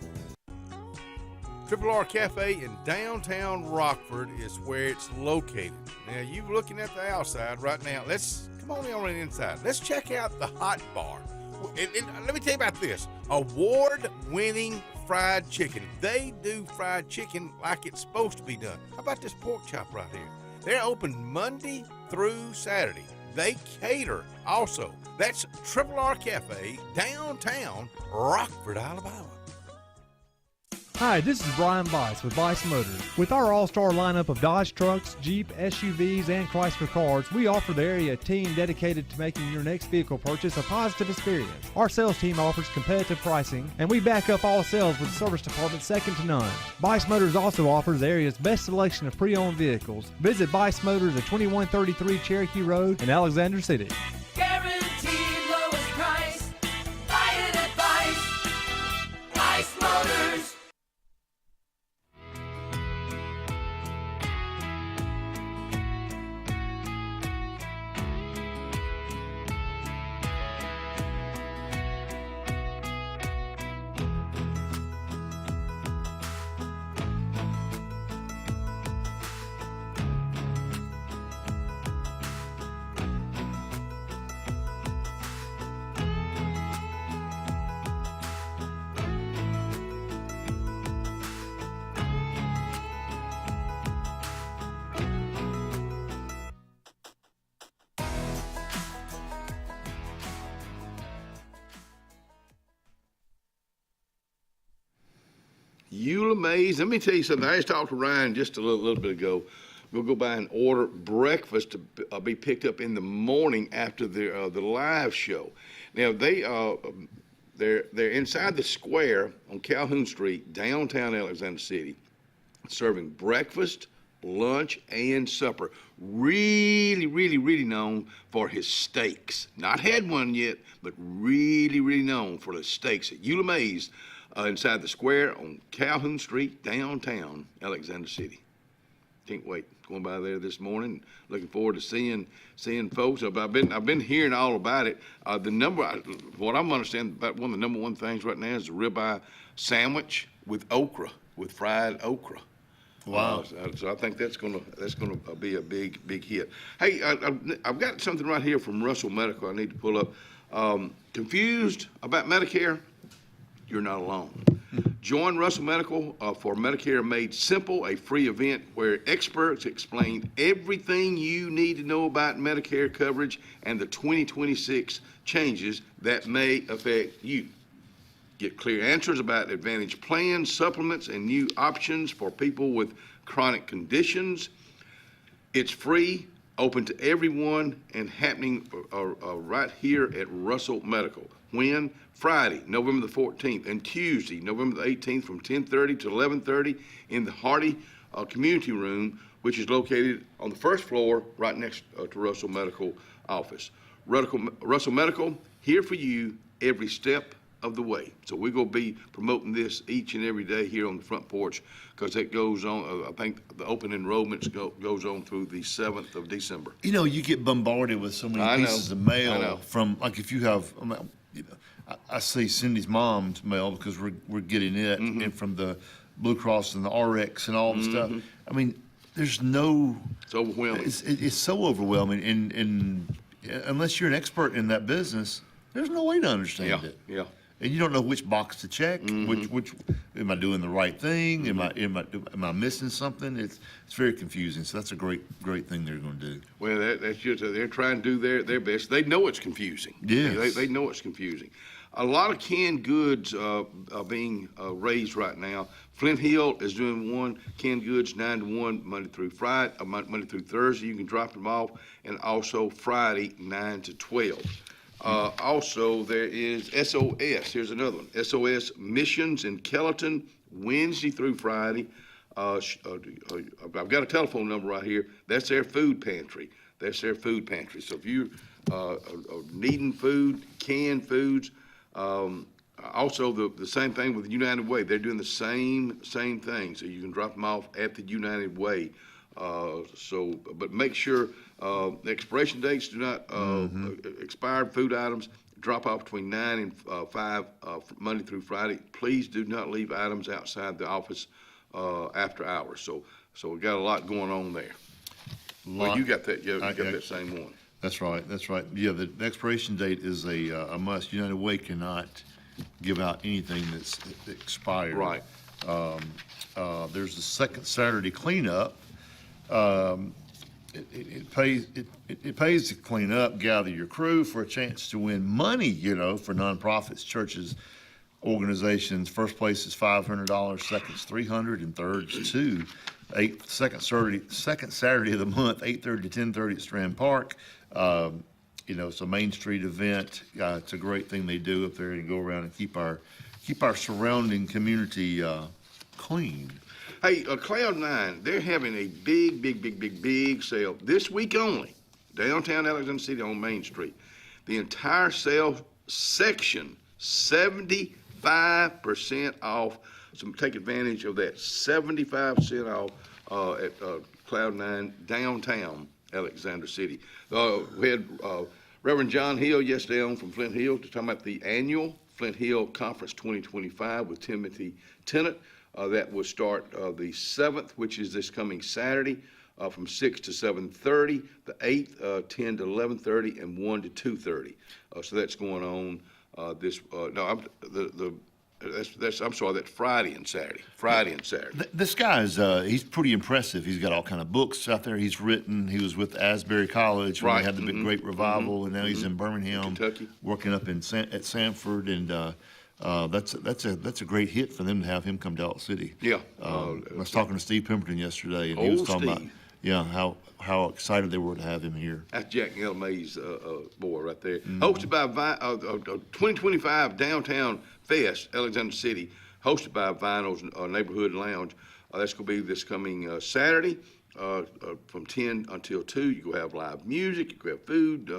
Triple R Cafe in downtown Rockford is where it's located. Now, you looking at the outside right now. Come on the inside. Let's check out the hot bar. And let me tell you about this. Award-winning fried chicken. They do fried chicken like it's supposed to be done. How about this pork chop right here? They're open Monday through Saturday. They cater also. That's Triple R Cafe, downtown Rockford, Alabama. Hi, this is Brian Bice with Bice Motors. With our all-star lineup of Dodge trucks, Jeep, SUVs, and Chrysler cars, we offer the area team dedicated to making your next vehicle purchase a positive experience. Our sales team offers competitive pricing, and we back up all sales with a service department second to none. Bice Motors also offers the area's best selection of pre-owned vehicles. Visit Bice Motors at 2133 Cherokee Road in Alexander City. Guaranteed lowest price. Buy it at Bice. Bice Motors. Eula Mays, let me tell you something. I just talked to Ryan just a little bit ago. We'll go by and order breakfast to be picked up in the morning after the live show. Now they're inside the square on Calhoun Street, downtown Alexander City, serving breakfast, lunch, and supper. Really, really, really known for his steaks. Not had one yet, but really, really known for the steaks at Eula Mays inside the square on Calhoun Street, downtown Alexander City. Can't wait. Going by there this morning. Looking forward to seeing folks. I've been hearing all about it. What I'm understanding about one of the number one things right now is the ribeye sandwich with okra, with fried okra. Wow. So I think that's gonna be a big hit. Hey, I've got something right here from Russell Medical I need to pull up. Confused about Medicare? You're not alone. Join Russell Medical for Medicare Made Simple, a free event where experts explain everything you need to know about Medicare coverage and the 2026 changes that may affect you. Get clear answers about Advantage plans, supplements, and new options for people with chronic conditions. It's free, open to everyone, and happening right here at Russell Medical. When? Friday, November the 14th, and Tuesday, November the 18th, from 10:30 to 11:30 in the Hardy Community Room, which is located on the first floor right next to Russell Medical office. Russell Medical, here for you every step of the way. So we're going to be promoting this each and every day here on the front porch, because it goes on, I think the open enrollments goes on through the 7th of December. You know, you get bombarded with so many pieces of mail from, like, if you have, I see Cindy's mom's mail because we're getting it, and from the Blue Cross and the RX and all the stuff. I mean, there's no. It's overwhelming. It's so overwhelming, and unless you're an expert in that business, there's no way to understand it. Yeah. And you don't know which box to check. Which am I doing the right thing? Am I missing something? It's very confusing. So that's a great thing they're going to do. Well, that's just they're trying to do their best. They know it's confusing. Yes. They know it's confusing. A lot of canned goods are being raised right now. Flint Hill is doing one canned goods 9 to 1 Monday through Thursday. You can drop them off, and also Friday 9 to 12. Also, there is SOS. Here's another one. SOS Missions in Kellerton, Wednesday through Friday. I've got a telephone number right here. That's their food pantry. So if you are needing food, canned foods, also the same thing with United Way. They're doing the same thing. So you can drop them off at the United Way. But make sure the expiration dates do not expired food items drop off between 9 and 5 Monday through Friday. Please do not leave items outside the office after hours. So we got a lot going on there. Well, you got that. You got that same one. That's right. Yeah, the expiration date is a must. United Way cannot give out anything that's expired. Right. There's the second Saturday cleanup. It pays to clean up, gather your crew for a chance to win money, for nonprofits, churches, organizations. First place is $500, second's $300, and third's $200. Second Saturday of the month, 8:30 to 10:30 at Strand Park. It's a Main Street event. It's a great thing they do up there, and go around and keep our surrounding community clean. Hey, Cloud9, they're having a big sale this week only, downtown Alexander City on Main Street. The entire sale section, 75% off. So take advantage of that, 75% off at Cloud9 downtown Alexander City. We had Reverend John Hill yesterday on from Flint Hill to talk about the annual Flint Hill Conference 2025 with Timothy Tennant. That will start the 7th, which is this coming Saturday, from 6 to 7:30. The 8th, 10 to 11:30, and 1 to 2:30. So that's going on this. I'm sorry. That's Friday and Saturday. This guy's he's pretty impressive. He's got all kind of books out there. He's written. He was with Asbury College when they had the big great revival, and now he's in Birmingham, Kentucky, working up at Sanford, and that's a great hit for them to have him come to Elk City. Yeah. I was talking to Steve Pemberton yesterday, and he was talking about how excited they were to have him here. That's Jack May's boy right there. Hosted by 2025 Downtown Fest, Alexander City, hosted by Vinyl's Neighborhood Lounge. That's going to be this coming Saturday from 10 until 2. You can have live music, you can have food,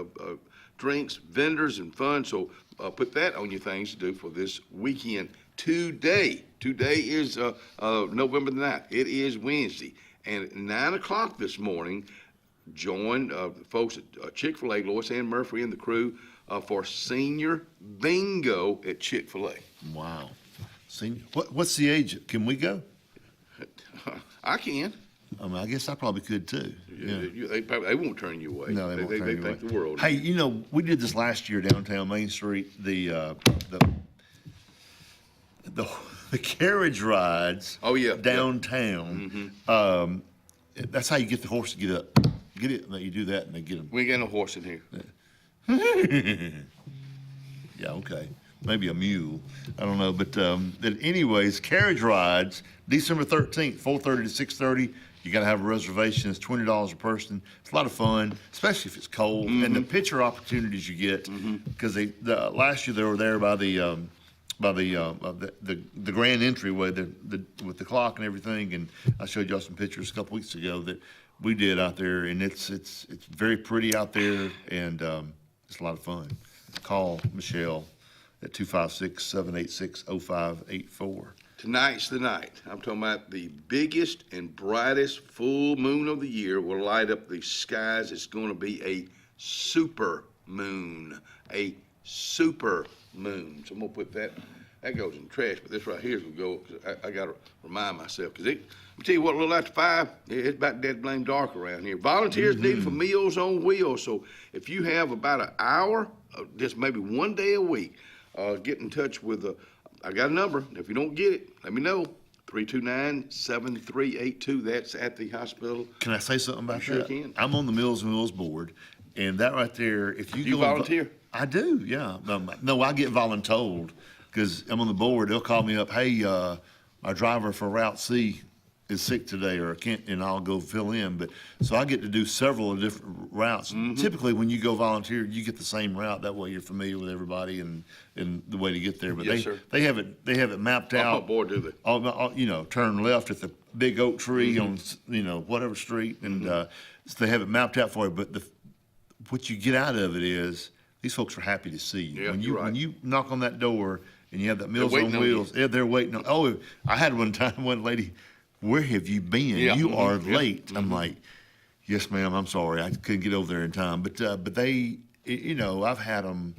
drinks, vendors, and fun. So put that on your things to do for this weekend. Today is November the 9th. It is Wednesday. And at 9 o'clock this morning, join the folks at Chick-fil-A, Lois Ann Murphy and the crew for Senior Bingo at Chick-fil-A. Wow. Senior, what's the age? Can we go? I can. I mean, I guess I probably could too. Yeah. They won't turn you away. No, they won't turn you away. Think the world. Hey, you know, we did this last year downtown Main Street. The carriage rides. Oh yeah. Downtown. Mm-hmm. That's how you get the horse to get up. Get it? You do that, and they get them. We ain't got no horse in here. Yeah. Okay. Maybe a mule. I don't know. But anyways, carriage rides, December 13th, 4:30 to 6:30. You got to have a reservation. It's $20 a person. It's a lot of fun, especially if it's cold. Mm-hmm. And the picture opportunities you get, because last year they were there by the grand entryway, with the clock and everything. And I showed y'all some pictures a couple weeks ago that we did out there, and it's very pretty out there, and it's a lot of fun. Call Michelle at 256-786-0584. Tonight's the night. I'm talking about the biggest and brightest full moon of the year will light up the skies. It's going to be a super moon. A super moon. So I'm going to put that goes in the trash, but this right here is going to go, because I got to remind myself, because let me tell you what, a little after 5, it's about dead blame dark around here. Volunteers needed for Meals on Wheels. So if you have about an hour, just maybe one day a week, get in touch with I got a number. If you don't get it, let me know. 329-7382. That's at the hospital. Can I say something about Sure that? Can. I'm on the Meals and Wheels board, and that right there, if you Do you go volunteer? I do, yeah. No, I get voluntold because I'm on the board. They'll call me up. Hey, our driver for Route C is sick today, or can't, and I'll go fill in. But so I get to do several different routes. Typically, when you go volunteer, you get the same route. That way, you're familiar with everybody and the way to get there. But Yes, sir. they have it mapped out. Oh, boy, do they. All, turn left at the big oak tree on whatever street, and so they have it mapped out for you. But what you get out of it is these folks are happy to see you. Yeah, When you knock on that door and you have that Meals waiting on on you. Wheels, yeah, they're waiting on. Oh, I had one time one lady, where have you been? Yeah. You are Yeah. late. I'm like, yes, ma'am. I'm sorry, I couldn't get over there in time. But they, I've had them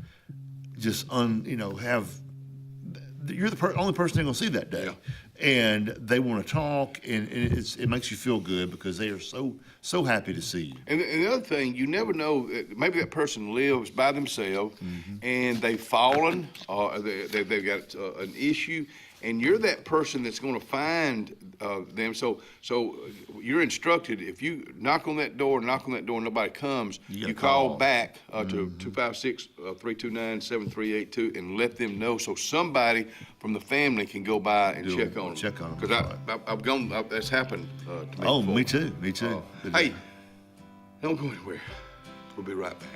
just have. You're the only person they're gonna see that day, and they want to talk, and it makes you feel good because they are so happy to see you. And the other thing, you never know, maybe that person lives by themselves and they've fallen, or they've got an issue, and you're that person that's going to find them. So you're instructed, if you knock on that door, and nobody comes, you call back to 256-329-7382 and let them know, so somebody from the family can go by and check on them. Check on them. Because I've gone, that's happened to me Oh, before. me too. Me too. Hey, don't go anywhere. We'll be right back.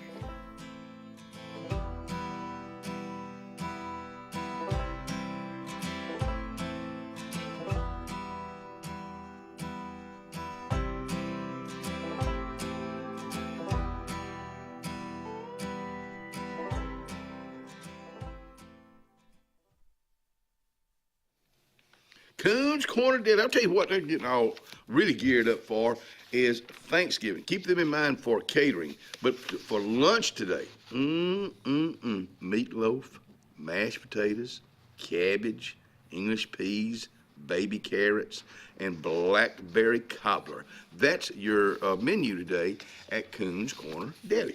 Coons Corner Deli. I'll tell you what they're getting all really geared up for is Thanksgiving. Keep them in mind for catering. But for lunch today, meatloaf, mashed potatoes, cabbage, English peas, baby carrots, and blackberry cobbler. That's your menu today at Coons Corner Deli.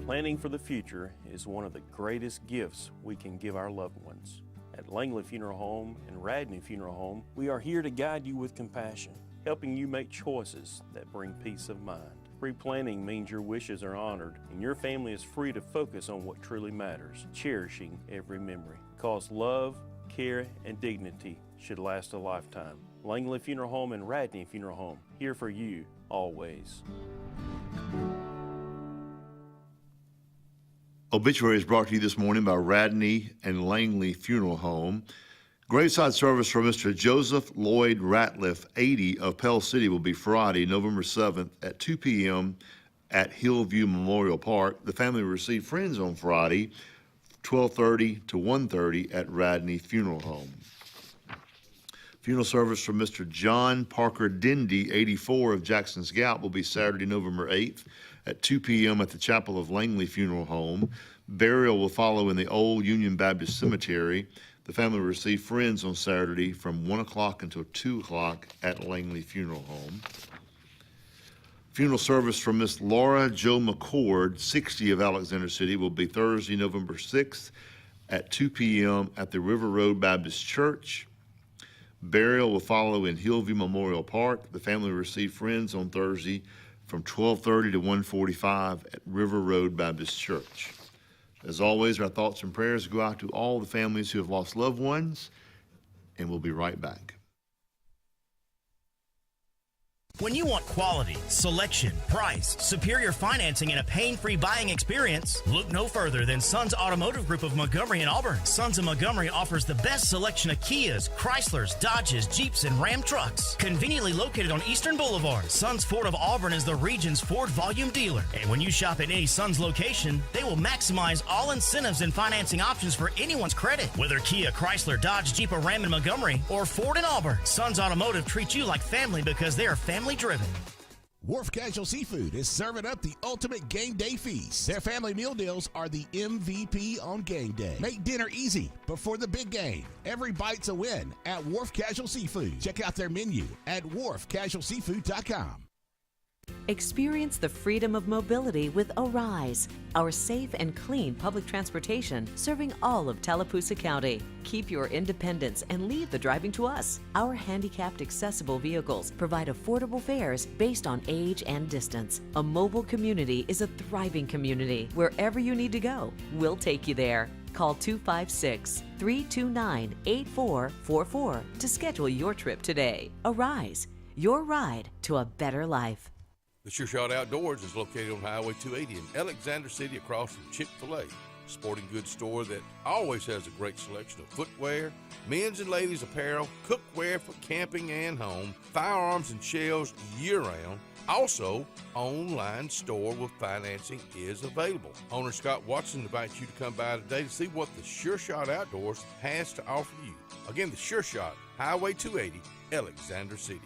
Planning for the future is one of the greatest gifts we can give our loved ones. At Langley Funeral Home and Radney Funeral Home, we are here to guide you with compassion, helping you make choices that bring peace of mind. Pre-planning means your wishes are honored and your family is free to focus on what truly matters, cherishing every memory. Because love, care, and dignity should last a lifetime. Langley Funeral Home and Radney Funeral Home, here for you always. Obituary is brought to you this morning by Radney and Langley Funeral Home. Graveside service for Mr. Joseph Lloyd Ratliff, 80, of Pell City will be Friday, November 7th at 2 p.m. at Hillview Memorial Park. The family will receive friends on Friday, 12:30 to 1:30 at Radney Funeral Home. Funeral service for Mr. John Parker Dindy, 84, of Jackson's Gap will be Saturday, November 8th at 2 p.m. at the Chapel of Langley Funeral Home. Burial will follow in the Old Union Baptist Cemetery. The family will receive friends on Saturday from 1 o'clock until 2 o'clock at Langley Funeral Home. Funeral service for Miss Laura Jo McCord, 60, of Alexander City, will be Thursday, November 6th at 2 p.m. at the River Road Baptist Church. Burial will follow in Hillview Memorial Park. The family will receive friends on Thursday from 12:30 to 1:45 at River Road Baptist Church. As always, our thoughts and prayers go out to all the families who have lost loved ones, and we'll be right back. When you want quality, selection, price, superior financing, and a pain-free buying experience, look no further than Sons Automotive Group of Montgomery and Auburn. Sons of Montgomery offers the best selection of Kias, Chryslers, Dodges, Jeeps, and Ram trucks. Conveniently located on Eastern Boulevard, Sons Ford of Auburn is the region's Ford volume dealer. And when you shop at any Sons location, they will maximize all incentives and financing options for anyone's credit. Whether Kia, Chrysler, Dodge, Jeep, or Ram in Montgomery, or Ford in Auburn, Sons Automotive treats you like family because they are family driven. Wharf Casual Seafood is serving up the ultimate game day feast. Their family meal deals are the MVP on game day. Make dinner easy before the big game. Every bite's a win at Wharf Casual Seafood. Check out their menu at wharfcasualseafood.com. Experience the freedom of mobility with Arise, our safe and clean public transportation serving all of Tallapoosa County. Keep your independence and leave the driving to us. Our handicapped accessible vehicles provide affordable fares based on age and distance. A mobile community is a thriving community. Wherever you need to go, we'll take you there. Call 256-329-8444 to schedule your trip today. Arise, your ride to a better life. The Sure Shot Outdoors is located on Highway 280 in Alexander City across from Chick-fil-A. Sporting goods store that always has a great selection of footwear, men's and ladies apparel, cookware for camping and home, firearms and shells year-round. Also, online store with financing is available. Owner Scott Watson invites you to come by today to see what the Sure Shot Outdoors has to offer you. Again, the Sure Shot, Highway 280, Alexander City.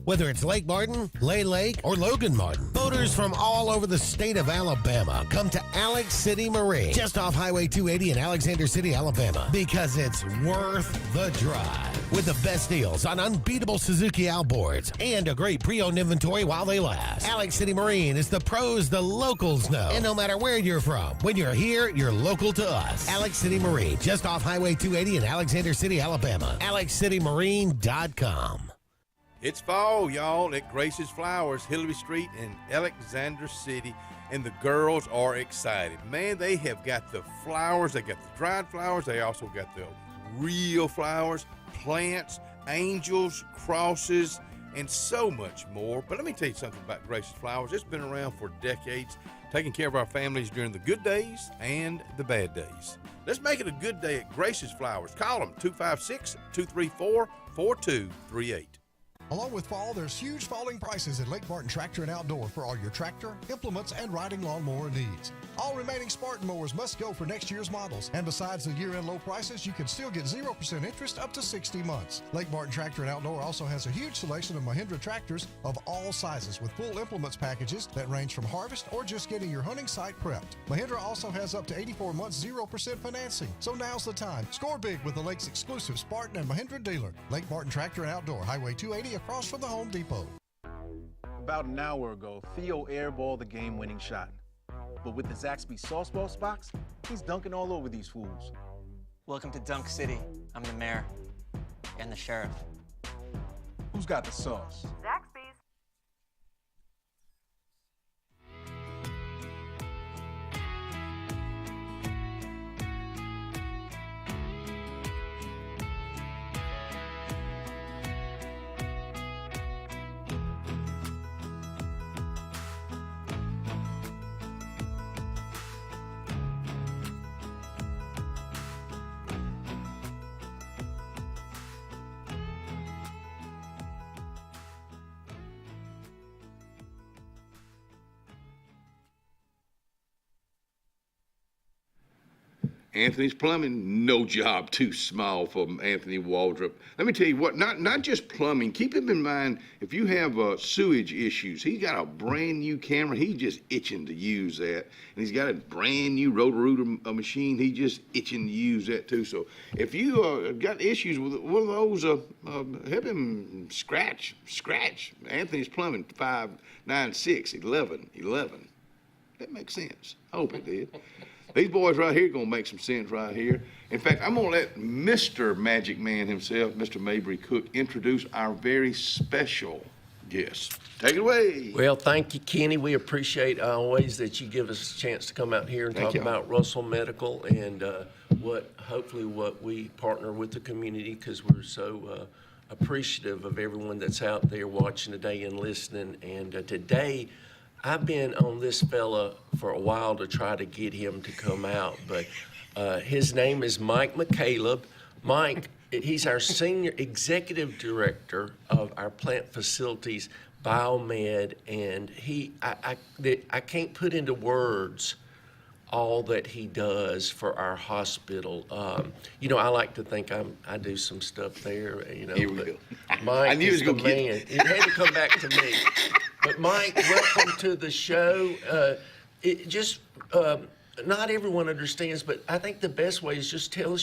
Whether it's Lake Martin, Lay Lake, or Logan Martin, boaters from all over the state of Alabama come to Alex City Marine, just off Highway 280 in Alexander City, Alabama, because it's worth the drive. With the best deals on unbeatable Suzuki outboards and a great pre-owned inventory while they last. Alex City Marine is the pros the locals know. And no matter where you're from, when you're here, you're local to us. Alex City Marine, just off Highway 280 in Alexander City, Alabama. AlexCityMarine.com. It's fall, y'all, at Grace's Flowers, Hillary Street in Alexander City, and the girls are excited. Man, they have got the flowers. They got the dried flowers. They also got the real flowers, plants, angels, crosses, and so much more. But let me tell you something about Grace's Flowers. It's been around for decades, taking care of our families during the good days and the bad days. Let's make it a good day at Grace's Flowers. Call them 256-234-4238. Along with fall, there's huge falling prices at Lake Martin Tractor and Outdoor for all your tractor, implements, and riding lawnmower needs. All remaining Spartan mowers must go for next year's models. And besides the year-end low prices, you can still get 0% interest up to 60 months. Lake Martin Tractor and Outdoor also has a huge selection of Mahindra tractors of all sizes with full implements packages that range from harvest or just getting your hunting site prepped. Mahindra also has up to 84 months 0% financing. So now's the time. Score big with the Lake's exclusive Spartan and Mahindra dealer. Lake Martin Tractor and Outdoor, Highway 280 across from the Home Depot. About an hour ago, Theo airballed the game-winning shot. But with the Zaxby's sauce box box, he's dunking all over these fools. Welcome to Dunk City. I'm the mayor and the sheriff. Who's got the sauce? Zaxby's. Anthony's Plumbing, no job too small for Anthony Waldrop. Let me tell you what, not just plumbing. Keep him in mind, if you have sewage issues, he's got a brand new camera. He's just itching to use that. And he's got a brand new Roto-Rooter machine. He's just itching to use that too. So if you got issues with one of those, help him scratch. Anthony's Plumbing, 596-1111. That makes sense. I hope it did. These boys right here gonna make some sense right here. In fact, I'm gonna let Mr. Magic Man himself, Mr. Mabry Cook, introduce our very special guest. Take it away. Well, thank you, Kenny. We appreciate always that you give us a chance to come out here and talk about Russell Medical and hopefully what we partner with the community, because we're so appreciative of everyone that's out there watching today and listening. And today, I've been on this fella for a while to try to get him to come out, but his name is Mike McCaleb. Mike, he's our Senior Executive Director of our plant facilities, Biomed, and I can't put into words all that he does for our hospital. I like to think I do some stuff there, Here we go. Mike I knew is he was the gonna man. get It had to come back to me. But Mike, welcome to the show. Not everyone understands, but I think the best way is just tell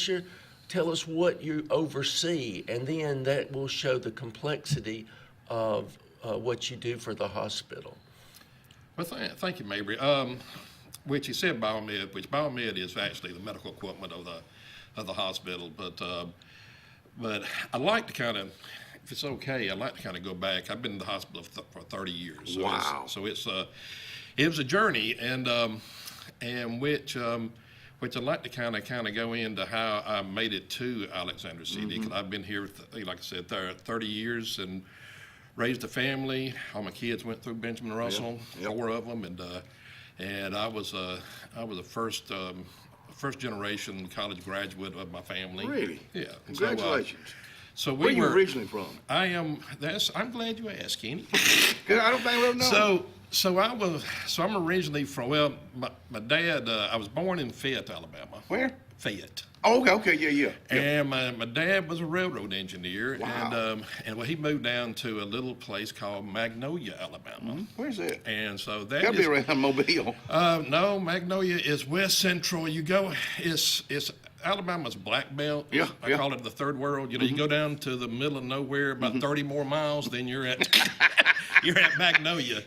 us what you oversee, and then that will show the complexity of what you do for the hospital. Well, thank you, Mabry. Which you said Biomed, which Biomed is actually the medical equipment of the hospital, but I'd like to kind of, if it's okay, I'd like to kind of go back. I've been in the hospital for 30 years. So wow. It was a journey, and which I'd like to kind of go into how I made it to Alexander City, because I've been here, like I said, 30 years and raised a family. All my kids went through Benjamin Russell, 4 of them, and I was the first generation college graduate of my family. Really? Yeah. Congratulations. So where are you originally from? I'm glad you asked, Kenny. I don't think we'll know. I'm originally from, my dad, I was born in Fayette, Alabama. Where? Fayette. Oh, okay, yeah. And my dad was a railroad engineer. Wow. And he moved down to a little place called Magnolia, Alabama. Where's that? And so that Gotta be around Mobile. No, Magnolia is west central. You go, it's Alabama's black belt. Yeah. I call it the third world. You go down to the middle of nowhere, about 30 more miles, then you're at Magnolia.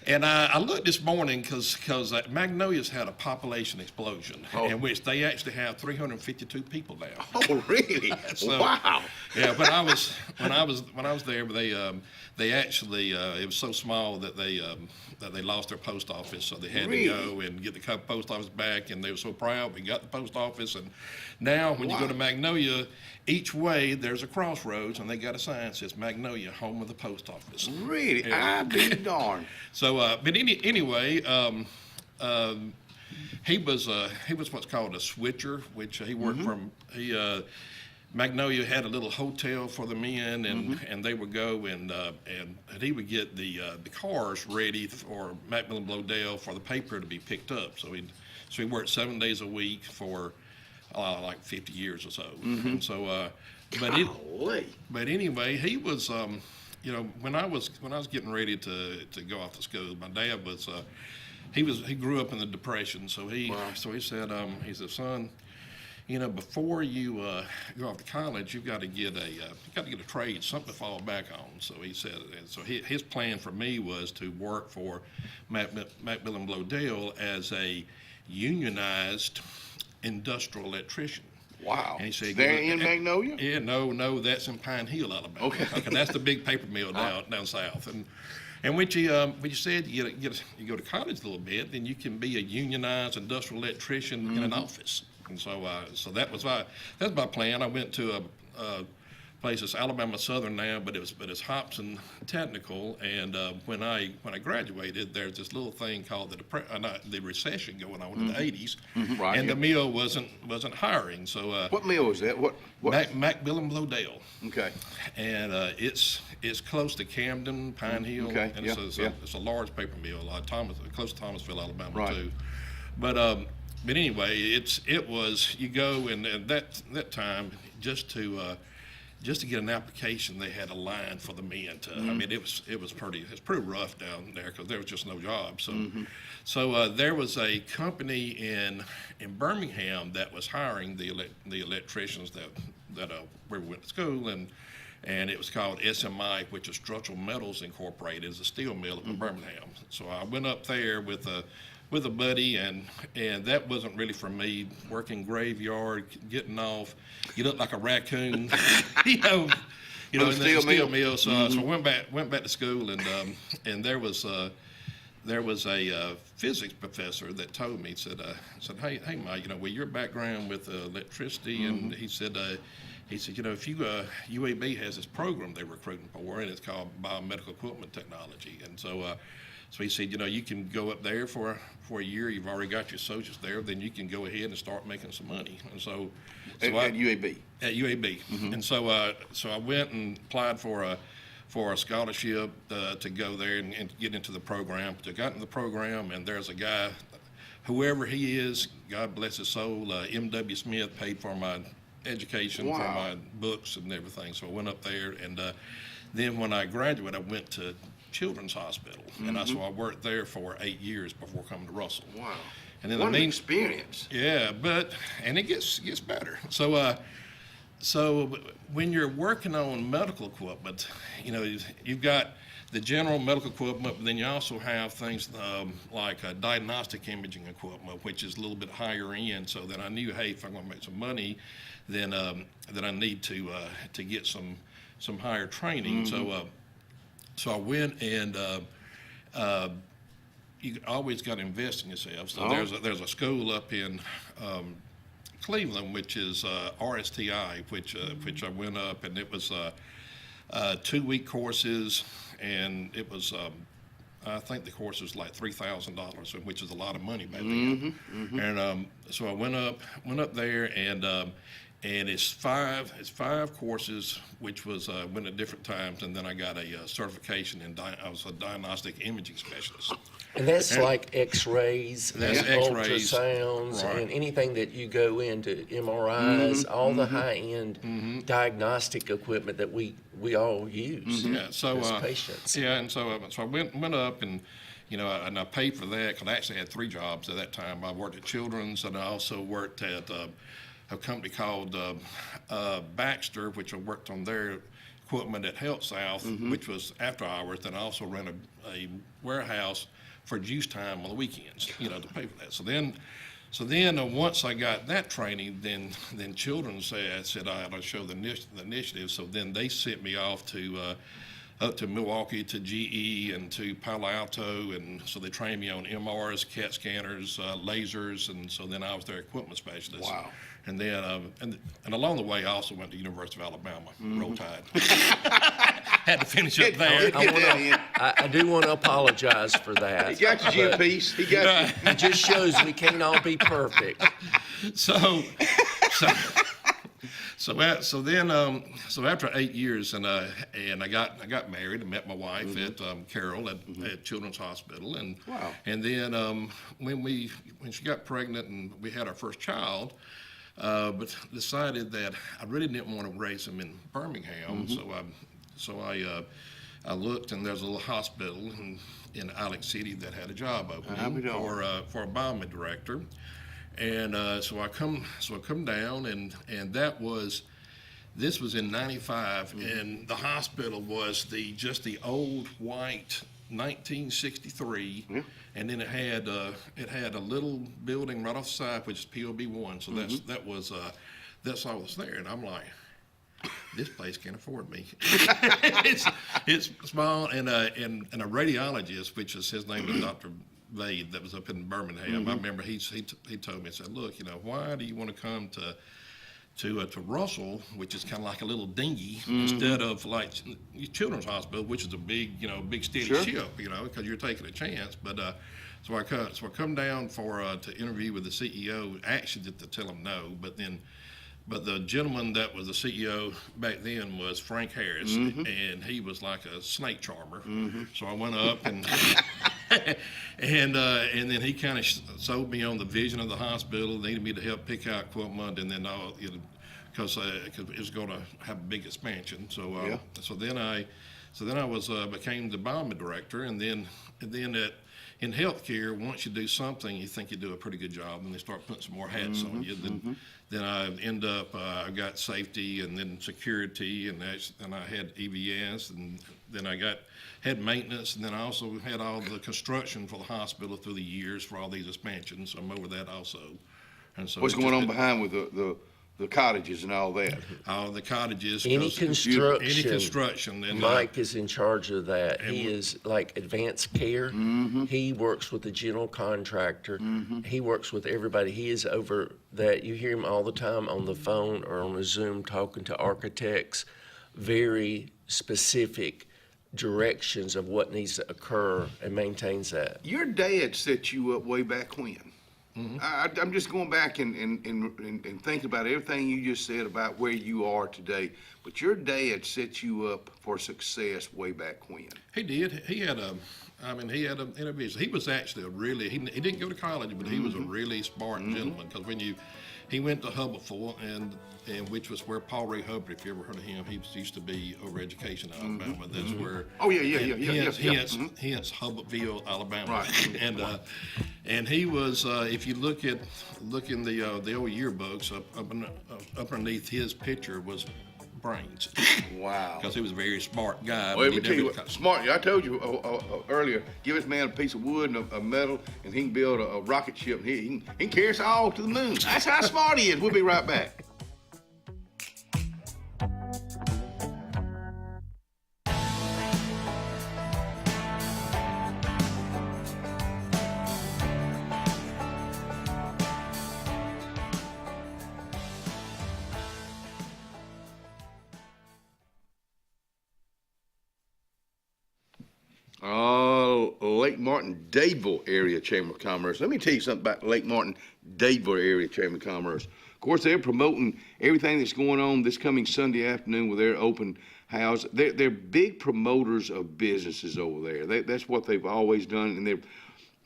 And I looked this morning because Magnolia's had a population explosion, in which they actually have 352 people now. Oh, really? Wow. Yeah, when I was there, they actually it was so small that they lost their post office, so they had to go and get the post office back, and they were so proud. We got the post office, and now when you go to Magnolia, each way there's a crossroads, and they got a sign that says Magnolia, home of the post office. Really? Yeah. I'd be darned. So, but anyway, he was what's called a switcher, which he worked from. Magnolia had a little hotel for the men, and they would go and he would get the cars ready for Macmillan Blodell for the paper to be picked up. So he worked 7 days a week for like 50 years or so. And so, but anyway, he was. When I was getting ready to go off to school, my dad was he grew up in the Depression, so he said, son, before you go off to college, you've got to get a trade, something to fall back on. So he said, and so his plan for me was to work for Macmillan Blodell as a unionized industrial electrician. Wow. And he said, there in Magnolia? Yeah, no, that's in Pine Hill, Alabama. Okay, that's the big paper mill down south. And when you said you go to college a little bit, then you can be a unionized industrial electrician in an office. And so that's my plan. I went to a place that's Alabama Southern now, but it's Hobson Technical. And when I graduated, there's this little thing called the recession going on in the 80s, right, and the mill wasn't hiring. So what mill was that? What? Macmillan Blodell. Okay. And it's close to Camden, Pine Hill. Okay. And it's a large paper mill, close to Thomasville, Alabama, right, too. But anyway, it was, you go, and at that time, just to get an application, they had a line for the men to. I mean, it was pretty rough down there because there was just no job. So there was a company in Birmingham that was hiring the electricians that where we went to school, and it was called SMI, which is Structural Metals Incorporated. It's a steel mill up in Birmingham. So I went up there with a buddy, and that wasn't really for me. Working graveyard, getting off, you look like a raccoon, you know, in the steel mill. So I went back to school, and there was a physics professor that told me, said, hey, Mike, with your background with electricity, and he said, if you UAB has this program they're recruiting for, and it's called Biomedical Equipment Technology, and so he said, you can go up there for a year. You've already got your associates there. Then you can go ahead and start making some money. And so at UAB. At UAB. And so I went and applied for a scholarship to go there and get into the program. I got into the program, and there's a guy, whoever he is, God bless his soul, M.W. Smith paid for my education, for my books and everything. So I went up there, and then when I graduated, I went to Children's Hospital, and so I worked there for 8 years before coming to Russell. Wow. And then what an experience. Yeah, and it gets better. So when you're working on medical equipment, you've got the general medical equipment, but then you also have things like diagnostic imaging equipment, which is a little bit higher end. So that I knew, hey, if I'm going to make some money, then I need to get some higher training. So I went, and you always got to invest in yourself. So there's a school up in Cleveland, which is RSTI, which I went up, and it was 2-week courses, and it was I think the course was like $3,000, which is a lot of money back then. And so I went up there, and it's five courses, which was went at different times, and then I got a certification I was a diagnostic imaging specialist. And that's like X-rays, and X-rays, ultrasounds, and anything that you go into, MRIs, all the high-end diagnostic equipment that we all use as patients. Yeah, and so I went up, and and I paid for that because I actually had 3 jobs at that time. I worked at Children's, and I also worked at a company called Baxter, which I worked on their equipment at Health South, which was after hours. Then I also ran a warehouse for juice time on the weekends, to pay for that. So then once I got that training, then Children's said I ought to show the initiative. So then they sent me off to up to Milwaukee, to GE, and to Palo Alto, and so they trained me on MRs, CAT scanners, lasers, and so then I was their equipment specialist. Wow. And then, and along the way, I also went to University of Alabama. Roll Tide. Had to finish up there. I do want to apologize for that. He got you a piece. He got you. It just shows we can't all be perfect. So after 8 years, and I got married and met my wife at Carroll at Children's Hospital, and then when she got pregnant and we had our first child, but decided that I really didn't want to raise him in Birmingham, so I looked, and there's a little hospital in Alex City that had a job opening for a biomed director. And so I come down, and this was in '95, and the hospital was just the old white 1963, and then it had a little building right off the side, which is POB1. So that's all that's there, and I'm like, this place can't afford me. it's small, and a radiologist, which is his name is Dr. Vade, that was up in Birmingham. I remember he told me and said, look, why do you want to come to Russell, which is kind of like a little dinghy, instead of like Children's Hospital, which is a big steady ship, because you're taking a chance. But so I come down to interview with the CEO, actually to tell him no, but But the gentleman that was the CEO back then was Frank Harris, and he was like a snake charmer. So I went up and and then he kind of sold me on the vision of the hospital, needed me to help pick out equipment, and then because it was going to have a big expansion. So then I became the biome director, and then in healthcare, once you do something, you think you do a pretty good job, and they start putting some more hats on you. Then I end up, I got safety, and then security, and I had EVS, and then I had maintenance, and then I also had all the construction for the hospital through the years for all these expansions. I'm over that also. And so what's going on behind with the cottages and all that? All the cottages. Any construction. Any construction. And Mike is in charge of that. He is like advanced care. He works with the general contractor. He works with everybody. He is over that. You hear him all the time on the phone or on a Zoom talking to architects, very specific directions of what needs to occur, and maintains that. Your dad set you up way back when. I'm just going back and thinking about everything you just said about where you are today. But your dad set you up for success way back when. He did. He had an interview. He was actually he didn't go to college, but he was a really smart gentleman. Because he went to Hubbleford, and which was where Paul Ray Hubbard, if you ever heard of him, he used to be over education in Alabama. That's where. Oh yeah. Hence Hubbardsville, Alabama. Right. And he was. If you look in the old yearbooks, up underneath his picture was brains. Wow. Because he was a very smart guy. Well, let me tell you what, smart. I told you earlier, give this man a piece of wood and a metal, and he can build a rocket ship, and he can carry us all to the moon. That's how smart he is. We'll be right back. Lake Martin, Dadeville Area Chamber of Commerce. Let me tell you something about Lake Martin, Dadeville Area Chamber of Commerce. Of course, they're promoting everything that's going on this coming Sunday afternoon with their open house. They're big promoters of businesses over there. That's what they've always done, and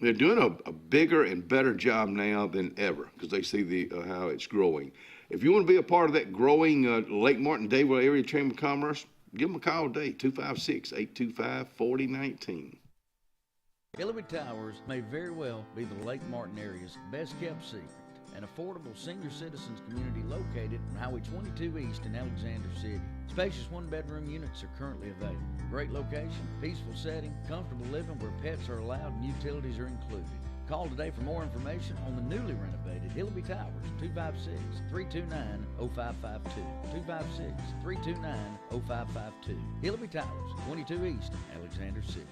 they're doing a bigger and better job now than ever because they see how it's growing. If you want to be a part of that growing Lake Martin, Dadeville Area Chamber of Commerce, give them a call today, 256-825-4019. Hillary Towers may very well be the Lake Martin area's best kept secret. An affordable senior citizens community located on Highway 22 East in Alexander City. Spacious one-bedroom units are currently available. Great location, peaceful setting, comfortable living where pets are allowed and utilities are included. Call today for more information on the newly renovated Hillary Towers, 256-329-0552. 256-329-0552. Hillary Towers, 22 East, Alexander City.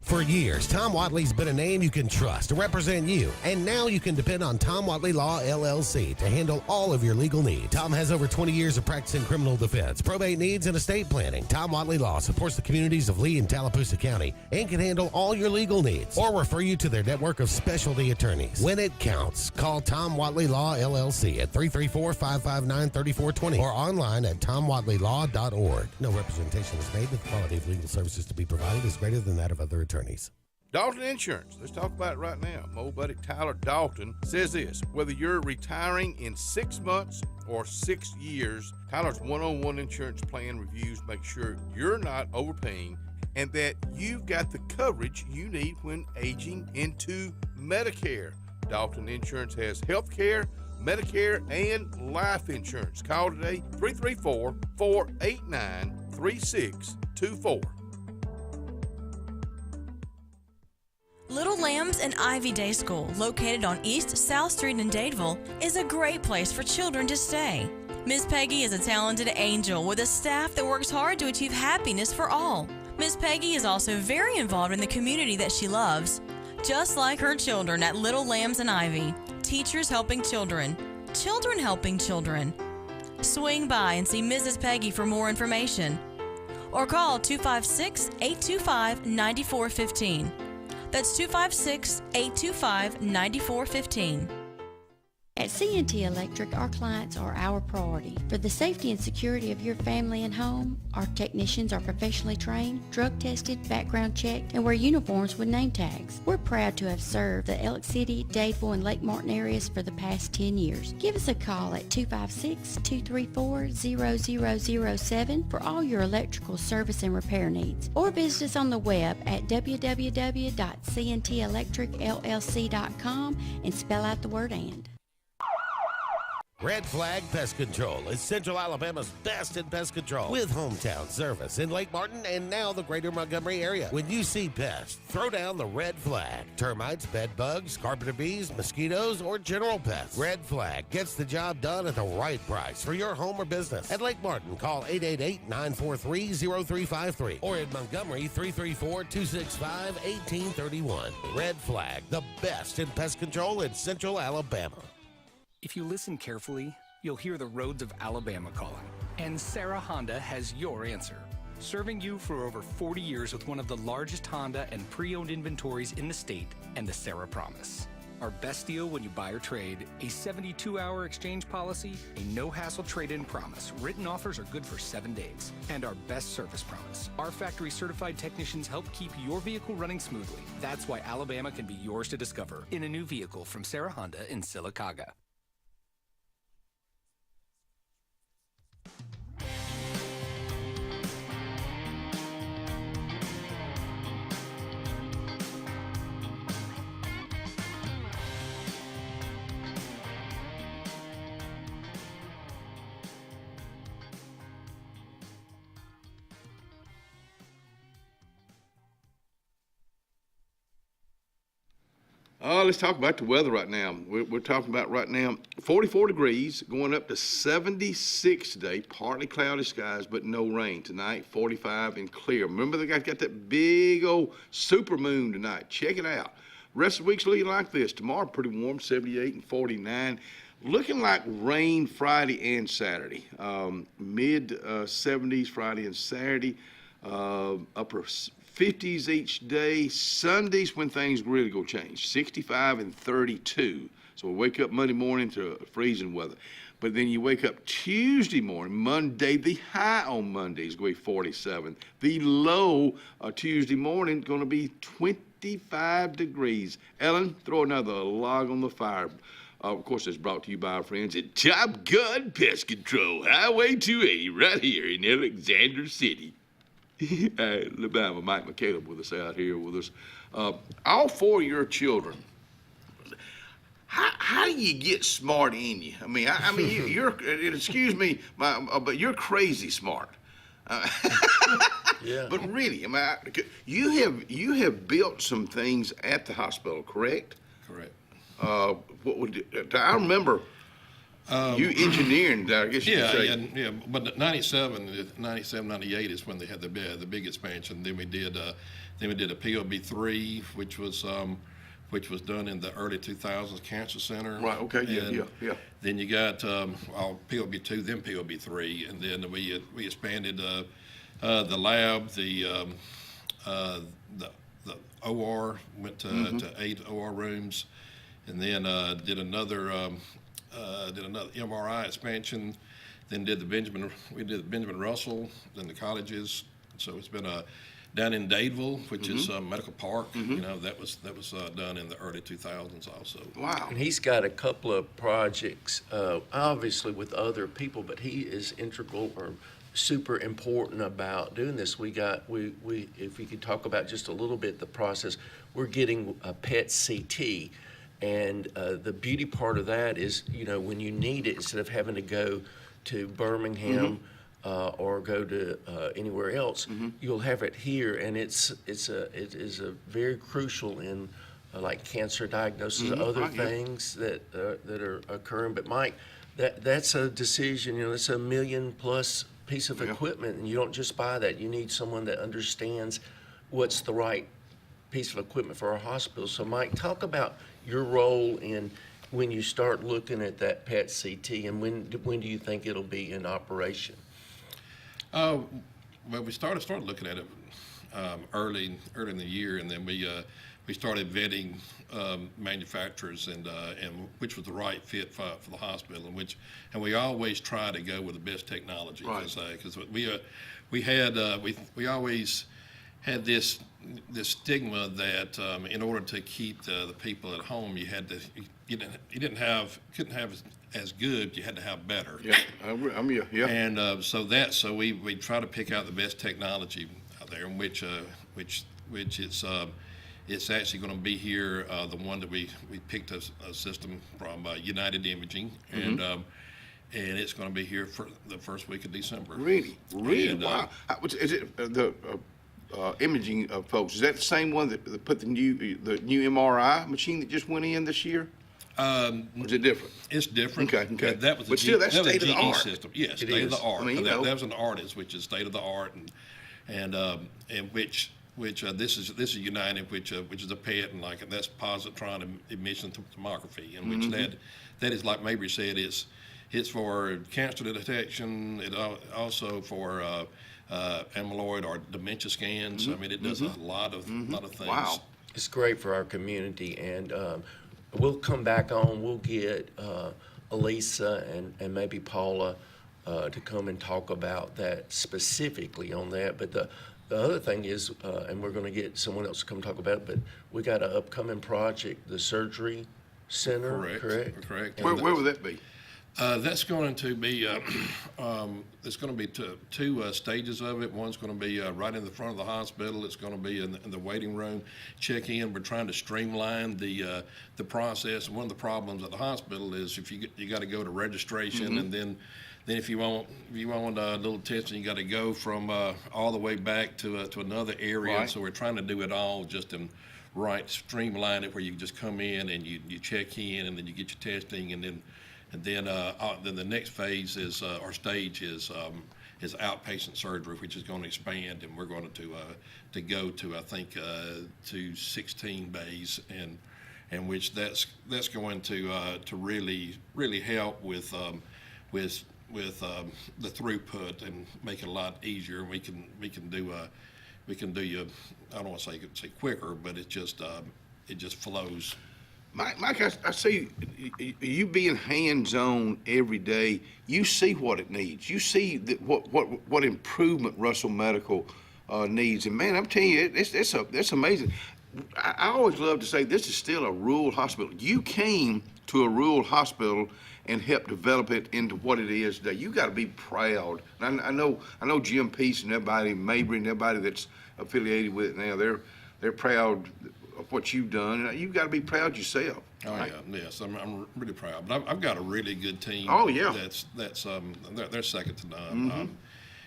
For years, Tom Watley's been a name you can trust to represent you, and now you can depend on Tom Watley Law, LLC to handle all of your legal needs. Tom has over 20 years of practice in criminal defense, probate needs, and estate planning. Tom Watley Law supports the communities of Lee and Tallapoosa County and can handle all your legal needs or refer you to their network of specialty attorneys. When it counts, call Tom Watley Law, LLC at 334-559-3420 or online at tomwatleylaw.org. No representation is made that the quality of legal services to be provided is greater than that of other attorneys. Dalton Insurance. Let's talk about it right now. My old buddy Tyler Dalton says this: whether you're retiring in 6 months or 6 years, Tyler's one-on-one insurance plan reviews make sure you're not overpaying and that you've got the coverage you need when aging into Medicare. Dalton Insurance has health care, Medicare, and life insurance. Call today, 334-489-3624. Little Lambs and Ivy Day School, located on East South Street in Dadeville, is a great place for children to stay. Miss Peggy is a talented angel with a staff that works hard to achieve happiness for all. Miss Peggy is also very involved in the community that she loves. Just like her children at Little Lambs and Ivy, teachers helping children, children helping children. Swing by and see Mrs. Peggy for more information. Or call 256-825-9415. That's 256-825-9415. At C&T Electric, our clients are our priority. For the safety and security of your family and home, our technicians are professionally trained, drug tested, background checked, and wear uniforms with name tags. We're proud to have served the Elk City, Dadeville, and Lake Martin areas for the past 10 years. Give us a call at 256-234-0007 for all your electrical service and repair needs, or visit us on the web at www.cntelectricllc.com and spell out the word "and." Red Flag Pest Control is Central Alabama's best in pest control, with hometown service in Lake Martin and now the greater Montgomery area. When you see pests, throw down the red flag. Termites, bed bugs, carpenter bees, mosquitoes, or general pests. Red Flag gets the job done at the right price for your home or business. At Lake Martin, call 888-943-0353 or in Montgomery, 334-265-1831. Red Flag, the best in pest control in Central Alabama. If you listen carefully, you'll hear the roads of Alabama calling. And Sarah Honda has your answer. Serving you for over 40 years with one of the largest Honda and pre-owned inventories in the state and the Sarah Promise. Our best deal when you buy or trade, a 72-hour exchange policy, a no-hassle trade-in promise. Written offers are good for 7 days. And our best service promise. Our factory-certified technicians help keep your vehicle running smoothly. That's why Alabama can be yours to discover in a new vehicle from Sarah Honda in Sylacauga. Let's talk about the weather right now. We're talking about right now 44 degrees, going up to 76 today, partly cloudy skies, but no rain. Tonight, 45 and clear. Remember, the guys got that big old super moon tonight. Check it out. Rest of the week's looking like this. Tomorrow, pretty warm, 78 and 49. Looking like rain Friday and Saturday. Mid 70s Friday and Saturday. Upper 50s each day. Sundays when things really go change. 65 and 32. So we wake up Monday morning to freezing weather. But then you wake up Tuesday morning, Monday, the high on Monday is going to be 47. The low Tuesday morning going to be 25 degrees. Ellen, throw another log on the fire. Of course, it's brought to you by our friends at Top Gun Pest Control, Highway 280, right here in Alexander City. Alabama, Mike McCaleb with us out here with us. All four of your children, how do you get smart in you? I mean, you're excuse me, but you're crazy smart. Yeah. But really, you have built some things at the hospital, correct? Correct. I remember you engineering, I guess you could say. Yeah, but 97, 98 is when they had the big expansion. Then we did a POB3, which was done in the early 2000s Cancer Center. Right. Okay. Yeah. Then you got POB2, then POB3, and then we expanded the lab, the OR went to 8 OR rooms, and then did another MRI expansion. Then did the Benjamin Russell, then the colleges. So it's been down in Dadeville, which is Medical Park. You know, that was done in the early 2000s also. Wow. And he's got a couple of projects, obviously with other people, but he is integral or super important about doing this. We if we could talk about just a little bit the process, we're getting a PET CT. And the beauty part of that is, you know, when you need it, instead of having to go to Birmingham or go to anywhere else, you'll have it here, and it is a very crucial in like cancer diagnosis, other things that are occurring. But Mike, that's a decision. You know, it's $1 million+ piece of equipment, and you don't just buy that. You need someone that understands what's the right piece of equipment for our hospital. So, Mike, talk about your role in when you start looking at that PET CT, and when do you think it'll be in operation? Well, we started looking at it early in the year, and then we we started vetting manufacturers and which was the right fit for the hospital, and we always try to go with the best technology. Right. Because we always had this stigma that in order to keep the people at home, couldn't have as good. You had to have better. Yeah, I'm yeah. And so we try to pick out the best technology out there, in which it's actually going to be here. The one that we picked a system from United Imaging, and it's going to be here for the first week of December. Really? And, Wow. Is it the imaging folks? Is that the same one that put the new MRI machine that just went in this year? Or is it different? It's different. Okay. That was But still, that's state of the art system. Yes, It state of is. the art. I mean, that was an artist, which is state of the art, and which this is United, which is a PET, and that's positron emission tomography, and which that is, like Mabry said, it's for cancer detection. It also for amyloid or dementia scans. I mean, it does a lot of things. Wow. It's great for our community, and we'll come back on. We'll get Elisa and maybe Paula to come and talk about that specifically on that. But the other thing is, and we're going to get someone else to come talk about it, but we got an upcoming project, the surgery center, correct? Where would that be? That's going to be there's going to be two stages of it. One's going to be right in the front of the hospital. It's going to be in the waiting room. Check in. We're trying to streamline the process. One of the problems at the hospital is if you got to go to registration, and then if you want a little testing, you got to go from all the way back to another area. Right. So we're trying to do it all just in streamline it, where you just come in and you check in, and then you get your testing, and then the next phase is or stage is outpatient surgery, which is going to expand, and we're going to go to, I think, to 16 bays, and which that's going to really help with the throughput and make it a lot easier. We can do you, I don't want to say quicker, but it just flows. Mike, I see you being hands-on every day. You see what it needs. You see what improvement Russell Medical needs. And man, I'm telling you, it's amazing. I always love to say this is still a rural hospital. You came to a rural hospital and helped develop it into what it is today. You got to be proud. And I know Jim Peace and everybody, Mabry and everybody that's affiliated with it now. They're proud of what you've done. You've got to be proud yourself. Oh, right? Yes, I'm really proud. But I've got a really good team. Oh, yeah. They're second to none.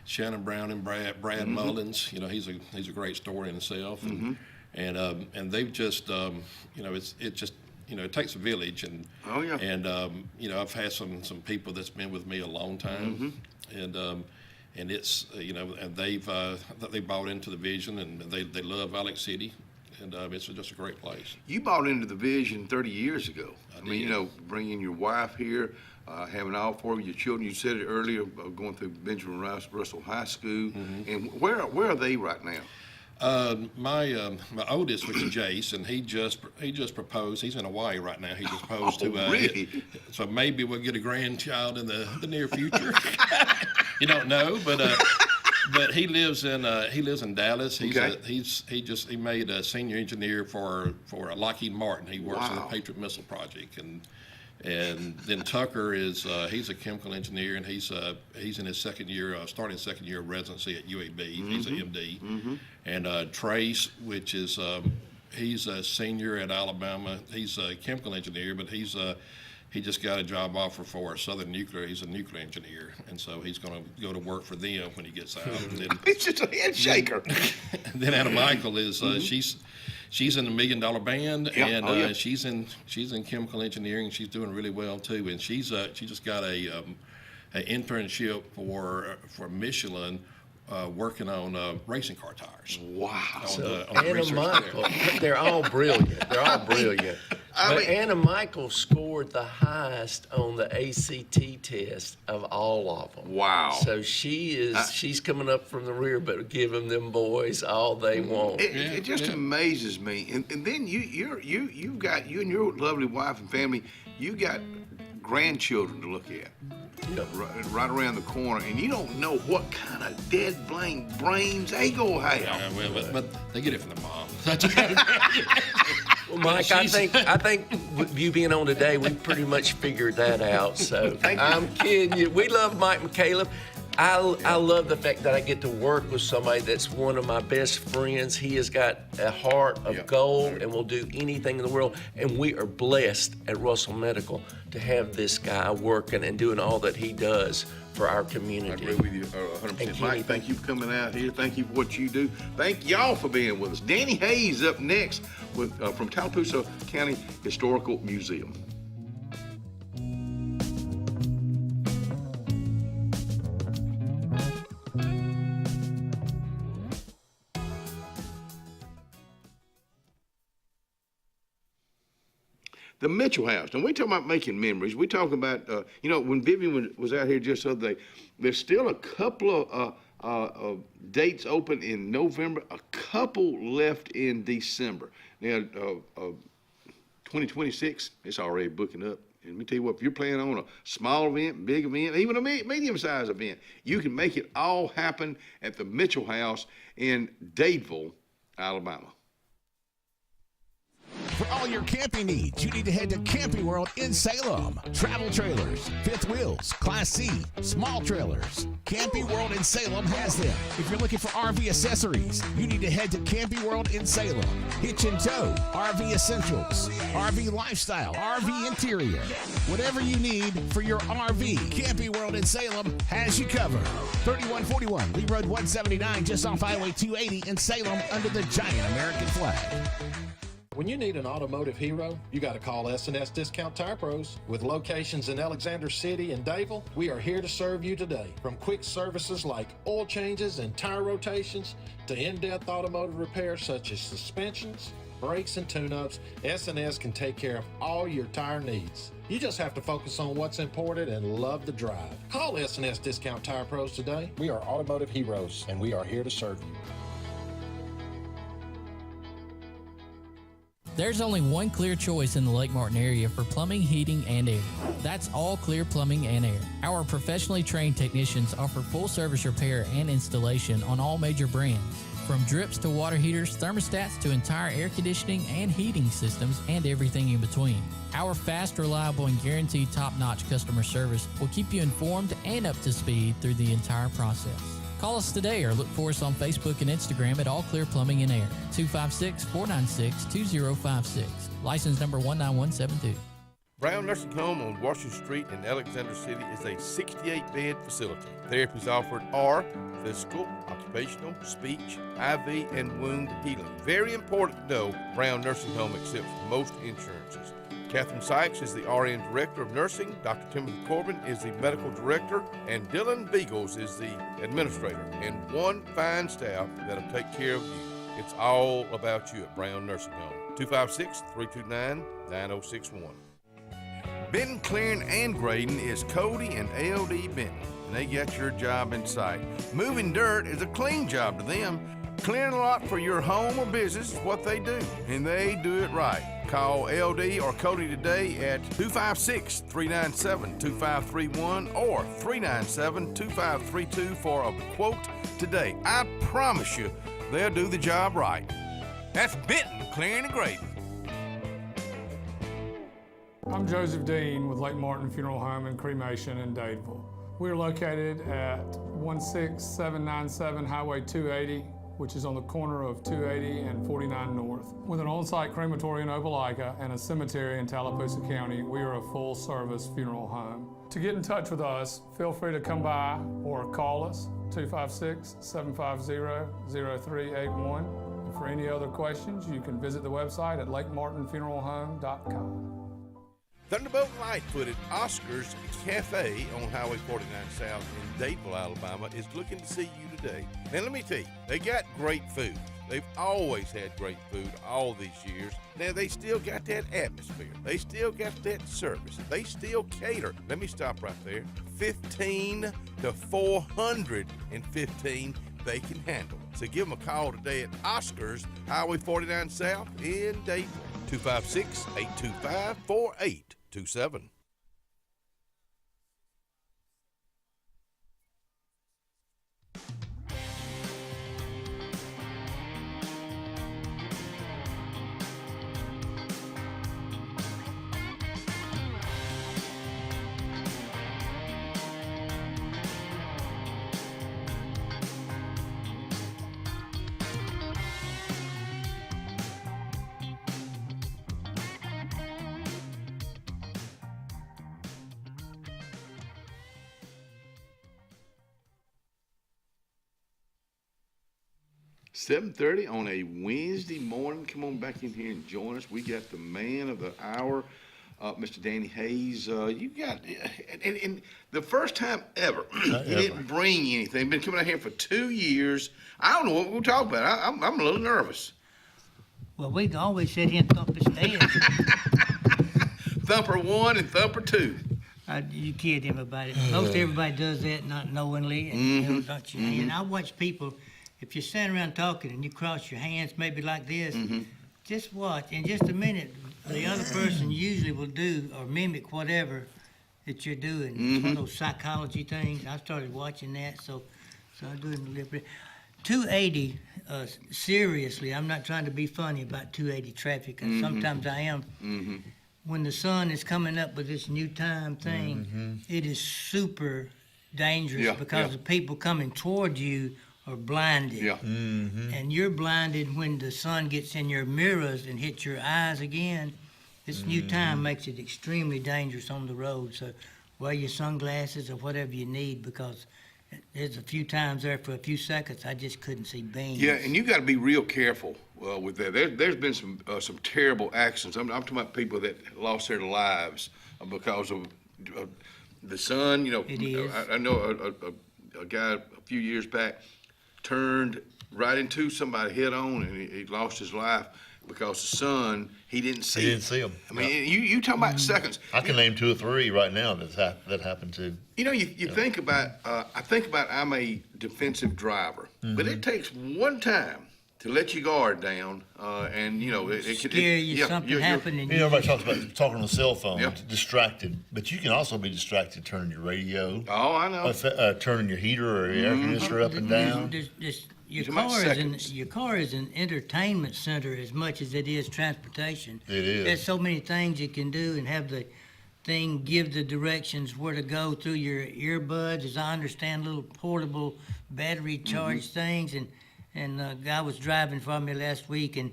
Shannon Brown and Brad Mullins. He's a great story in himself, and they've just it takes a village, and I've had some people that's been with me a long time, and it's and they bought into the vision, and they love Alex City. And it's just a great place. You bought into the vision 30 years ago. I mean, bringing your wife here, having all four of your children. You said it earlier, going through Benjamin Russell High School. And where are they right now? My oldest, which is Jace, and he just proposed. He's in Hawaii right now. He just proposed to. Really? So maybe we'll get a grandchild in the near future. You don't know, but he lives in Dallas. He made a senior engineer for Lockheed Martin. He works on the Patriot Missile Project, and then Tucker is he's a chemical engineer, and he's in his starting second year of residency at UAB. He's an MD, and Trace, which is he's a senior at Alabama. He's a chemical engineer, but he just got a job offer for Southern Nuclear. He's a nuclear engineer, and so he's going to go to work for them when he gets out. And then, it's just a head shaker. Then Anna Michael is she's in the $1 Million Band, and she's in chemical engineering. She's doing really well too, and she just got an internship for Michelin working on racing car tires. Wow. Anna Michael, they're all brilliant. They're all brilliant. But Anna Michael scored the highest on the ACT test of all of them. Wow. So she's coming up from the rear, but giving them boys all they want. It just amazes me. And then you've got, you and your lovely wife and family, you got grandchildren to look at. Yep. Right around the corner, and you don't know what kind of dead brains they go have. Yeah, well, but they get it from the mom. Well, Mike, I think with you being on today, we pretty much figured that out. So I'm kidding you. We love Mike and Caleb. I love the fact that I get to work with somebody that's one of my best friends. He has got a heart of gold and will do anything in the world. And we are blessed at Russell Medical to have this guy working and doing all that he does for our community. I agree with you 100%. Mike, thank you for coming out here. Thank you for what you do. Thank y'all for being with us. Danny Hayes up next with from Tallapoosa County Historical Museum. The Mitchell House. And we talk about making memories. We talk about, when Vivian was out here just the other day, there's still a couple of dates open in November, a couple left in December. Now, 2026, it's already booking up. And let me tell you what, if you're planning on a small event, big event, even a medium-sized event, you can make it all happen at the Mitchell House in Dadeville, Alabama. For all your camping needs, you need to head to Camping World in Salem. Travel trailers, fifth wheels, Class C, small trailers. Camping World in Salem has them. If you're looking for RV accessories, you need to head to Camping World in Salem. Hitch and tow, RV essentials, RV lifestyle, RV interior. Whatever you need for your RV, Camping World in Salem has you covered. 3141 Lee Road 179, just off Highway 280 in Salem under the giant American flag. When you need an automotive hero, you got to call S&S Discount Tire Pros. With locations in Alexander City and Dadeville, we are here to serve you today. From quick services like oil changes and tire rotations to in-depth automotive repairs such as suspensions, brakes, and tune-ups, S&S can take care of all your tire needs. You just have to focus on what's important and love the drive. Call S&S Discount Tire Pros today. We are automotive heroes, and we are here to serve you. There's only one clear choice in the Lake Martin area for plumbing, heating, and air. That's All Clear Plumbing and Air. Our professionally trained technicians offer full service repair and installation on all major brands. From drips to water heaters, thermostats to entire air conditioning and heating systems, and everything in between. Our fast, reliable, and guaranteed top-notch customer service will keep you informed and up to speed through the entire process. Call us today or look for us on Facebook and Instagram at All Clear Plumbing and Air, 256-496-2056. License number 19172. Brown Nursing Home on Washington Street in Alexander City is a 68-bed facility. Therapies offered are physical, occupational, speech, IV, and wound healing. Very important to know, Brown Nursing Home accepts most insurances. Catherine Sykes is the RN Director of Nursing, Dr. Timothy Corbin is the Medical Director, and Dylan Beagles is the Administrator, and one fine staff that'll take care of you. It's all about you at Brown Nursing Home. 256-329-9061. Benton Clearing and Grading is Cody and LD Benton, and they got your job in sight. Moving dirt is a clean job to them. Clearing a lot for your home or business is what they do, and they do it right. Call LD or Cody today at 256-397-2531 or 397-2532 for a quote today. I promise you, they'll do the job right. That's Benton Clearing and Grading. I'm Joseph Dean with Lake Martin Funeral Home and Cremation in Dadeville. We're located at 16797 Highway 280, which is on the corner of 280 and 49 North. With an on-site crematory in Opelika and a cemetery in Tallapoosa County, we are a full-service funeral home. To get in touch with us, feel free to come by or call us, 256-750-0381. And for any other questions, you can visit the website at lakemartinfuneralhome.com. Thunderbolt Lightfoot at Oscar's Cafe on Highway 49 South in Dadeville, Alabama is looking to see you today. Now let me tell you, they got great food. They've always had great food all these years. Now they still got that atmosphere. They still got that service. They still cater. Let me stop right there. 15 to 415 they can handle. So give them a call today at Oscar's Highway 49 South in Dadeville. 256-825-4827. $7:30 on a Wednesday morning. Come on back in here and join us. We got the man of the hour, Mr. Danny Hayes. You got, and the first time ever, he didn't bring anything. Been coming out here for 2 years. I don't know what we'll talk about. I'm a little nervous. Well, we can always sit here and thump the stairs. Thumper 1 and Thumper 2. You kid him about it. Most everybody does that not knowingly. And, you know, don't you? And I watch people, if you're standing around talking and you cross your hands maybe like this, just watch. In just a minute, the other person usually will do or mimic whatever that you're doing. It's one of those psychology things. I started watching that, so I'm doing a little bit. 280, seriously, I'm not trying to be funny about 280 traffic, and sometimes I am. When the sun is coming up with this new time thing, it is super dangerous because the people coming toward you are blinded. And you're blinded when the sun gets in your mirrors and hits your eyes again. This new time makes it extremely dangerous on the road. So wear your sunglasses or whatever you need, because there's a few times there for a few seconds I just couldn't see beans. Yeah, and you got to be real careful with that. There's been some terrible accidents. I'm talking about people that lost their lives because of the sun. You know, It is. I know a guy a few years back turned right into somebody head on, and he lost his life because the sun, he didn't see. He didn't see them. I mean, you talking about seconds. I can name 2 or 3 right now that happened to. You know, you think about, I think about I'm a defensive driver, but it takes one time to let your guard down, and, you know, it could Scare you, something happened, and everybody talks about talking on the cell phone, distracted, but you can also be distracted turning your radio. Oh, I know. Turning your heater or your air conditioner up and down. Your car is an entertainment center as much as it is transportation. It is. There's so many things you can do, and have the thing give the directions where to go through your earbuds, as I understand, little portable battery charged things. And a guy was driving for me last week, and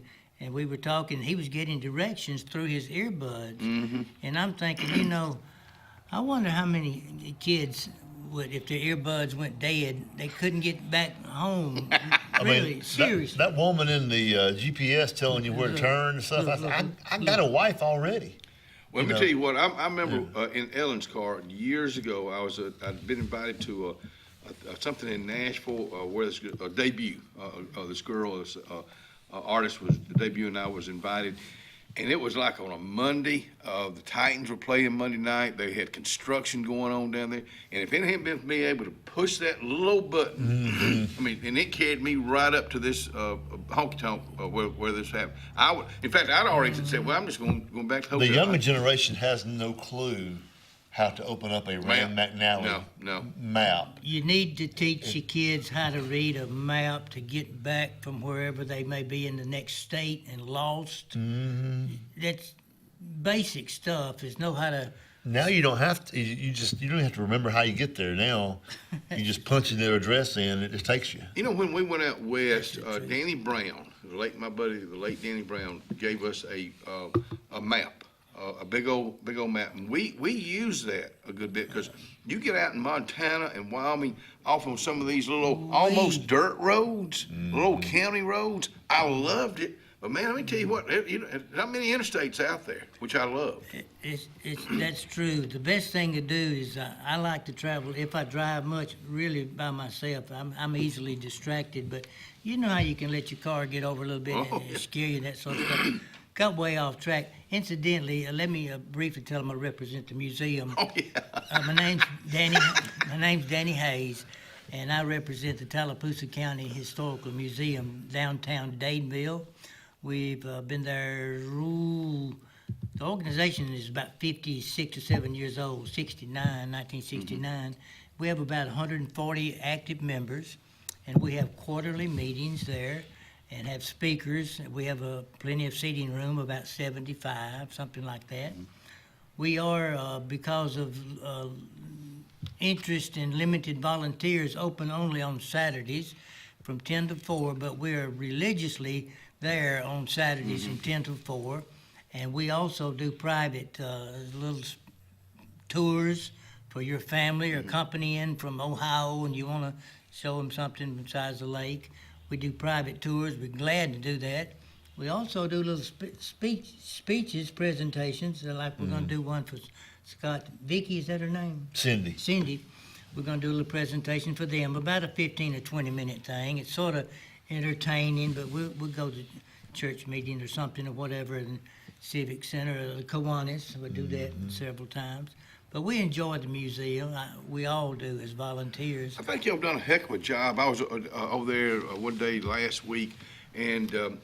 we were talking. He was getting directions through his earbuds, and I'm thinking, you know, I wonder how many kids would, if their earbuds went dead, they couldn't get back home. Really, seriously. That woman in the GPS telling you where to turn and stuff. I got a wife already. Well, let me tell you what. I remember in Ellen's car years ago. I'd been invited to something in Nashville where this debut. This girl, this artist was debuting. I was invited, and it was like on a Monday. The Titans were playing Monday night. They had construction going on down there, and if it hadn't been for me able to push that little button, I mean, and it carried me right up to this honky tonk where this happened. In fact, I'd already said, "Well, I'm just going back to hotel." The younger generation has no clue how to open up a Rand McNally map. You need to teach your kids how to read a map to get back from wherever they may be in the next state and lost. That's basic stuff. Is know how to. Now you don't have to. You don't have to remember how you get there. Now you just punch their address in. It just takes you. You know, when we went out west, Danny Brown, my buddy, the late Danny Brown, gave us a map. A big old map, and we use that a good bit, because you get out in Montana and Wyoming off on some of these little almost dirt roads, little county roads. I loved it But man, let me tell you what, not many interstates out there, which I love. That's true. The best thing to do is I like to travel. If I drive much, really by myself, I'm easily distracted. But you know how you can let your car get over a little bit and scare you, that sort of stuff. Got way off track. Incidentally, let me briefly tell them I represent the museum. Oh, yeah. My name's Danny Hayes, and I represent the Tallapoosa County Historical Museum, downtown Daytonville. We've been there, the organization is about 56 or 7 years old, 1969. We have about 140 active members, and we have quarterly meetings there and have speakers. We have plenty of seating room, about 75, something like that. We are, because of interest in limited volunteers, open only on Saturdays from 10 to 4, but we're religiously there on Saturdays from 10 to 4. And we also do private little tours for your family or company in from Ohio and you want to show them something besides the lake. We do private tours. We're glad to do that. We also do little speeches, presentations, like we're going to do one for Scott. Vicky, is that her name? Cindy. We're going to do a little presentation for them, about a 15 or 20-minute thing. It's sort of entertaining, but we'll go to church meeting or something or whatever in Civic Center or the Kiwanis. We'll do that several times. But we enjoy the museum. We all do as volunteers. I think y'all done a heck of a job. I was over there one day last week, and the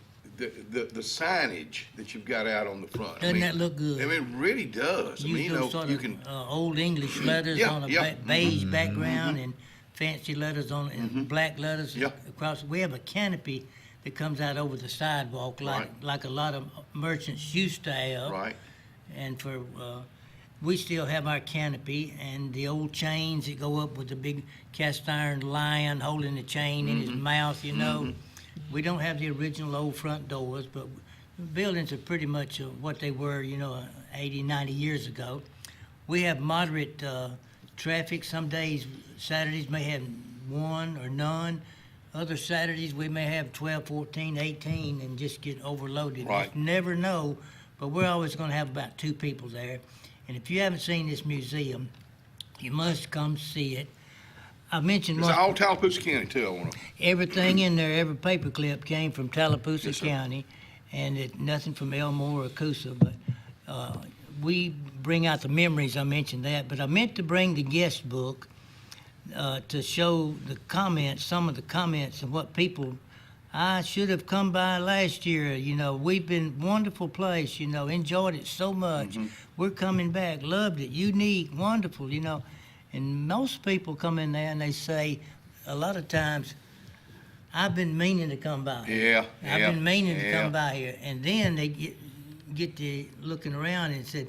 signage that you've got out on the front. Doesn't that look good? I mean, it really does. Use those sort of old English letters on a beige background and fancy letters on and black letters across. We have a canopy that comes out over the sidewalk like a lot of merchants used to have. Right. And for we still have our canopy and the old chains that go up with the big cast iron lion holding the chain in his mouth, you know. We don't have the original old front doors, but the buildings are pretty much what they were, 80, 90 years ago. We have moderate traffic. Some days, Saturdays may have one or none. Other Saturdays we may have 12, 14, 18 and just get overloaded. Right. You never know, but we're always going to have about 2 people there. And if you haven't seen this museum, you must come see it. I mentioned it's all Tallapoosa County too. Everything in there, every paperclip came from Tallapoosa County, and nothing from Elmore or Coosa. But we bring out the memories. I mentioned that, but I meant to bring the guest book to show the comments, some of the comments and what people. I should have come by last year. We've been wonderful place. Enjoyed it so much. We're coming back. Loved it. Unique. Wonderful. And most people come in there and they say, a lot of times, I've been meaning to come by here. I've been meaning to come by here. And then they get to looking around and said,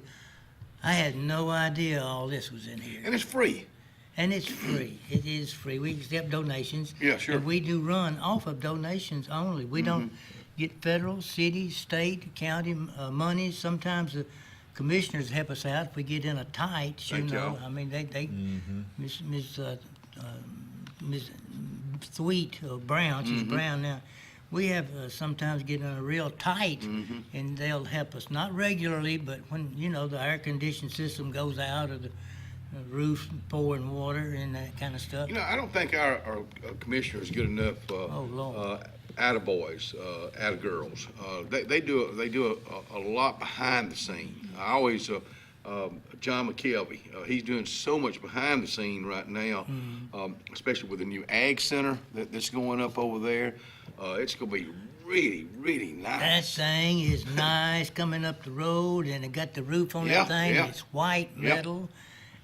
I had no idea all this was in here. And it's free. And it's free. It is free. We accept donations. Yeah, sure. And we do run off of donations only. We don't get federal, city, state, county money. Sometimes the commissioners help us out if we get in a tight, I mean, they Miss Thweet or Brown, she's Brown now. We have sometimes get in a real tight, and they'll help us. Not regularly, but when, the air conditioning system goes out or the roof pouring water and that kind of stuff. I don't think our commissioner is good enough. Attaboys, attagirls. They do a lot behind the scene. I always John McKelvey. He's doing so much behind the scene right now, especially with the new ag center that's going up over there. It's going to be really, really nice. That thing is nice coming up the road, and it got the roof on that thing. It's white metal.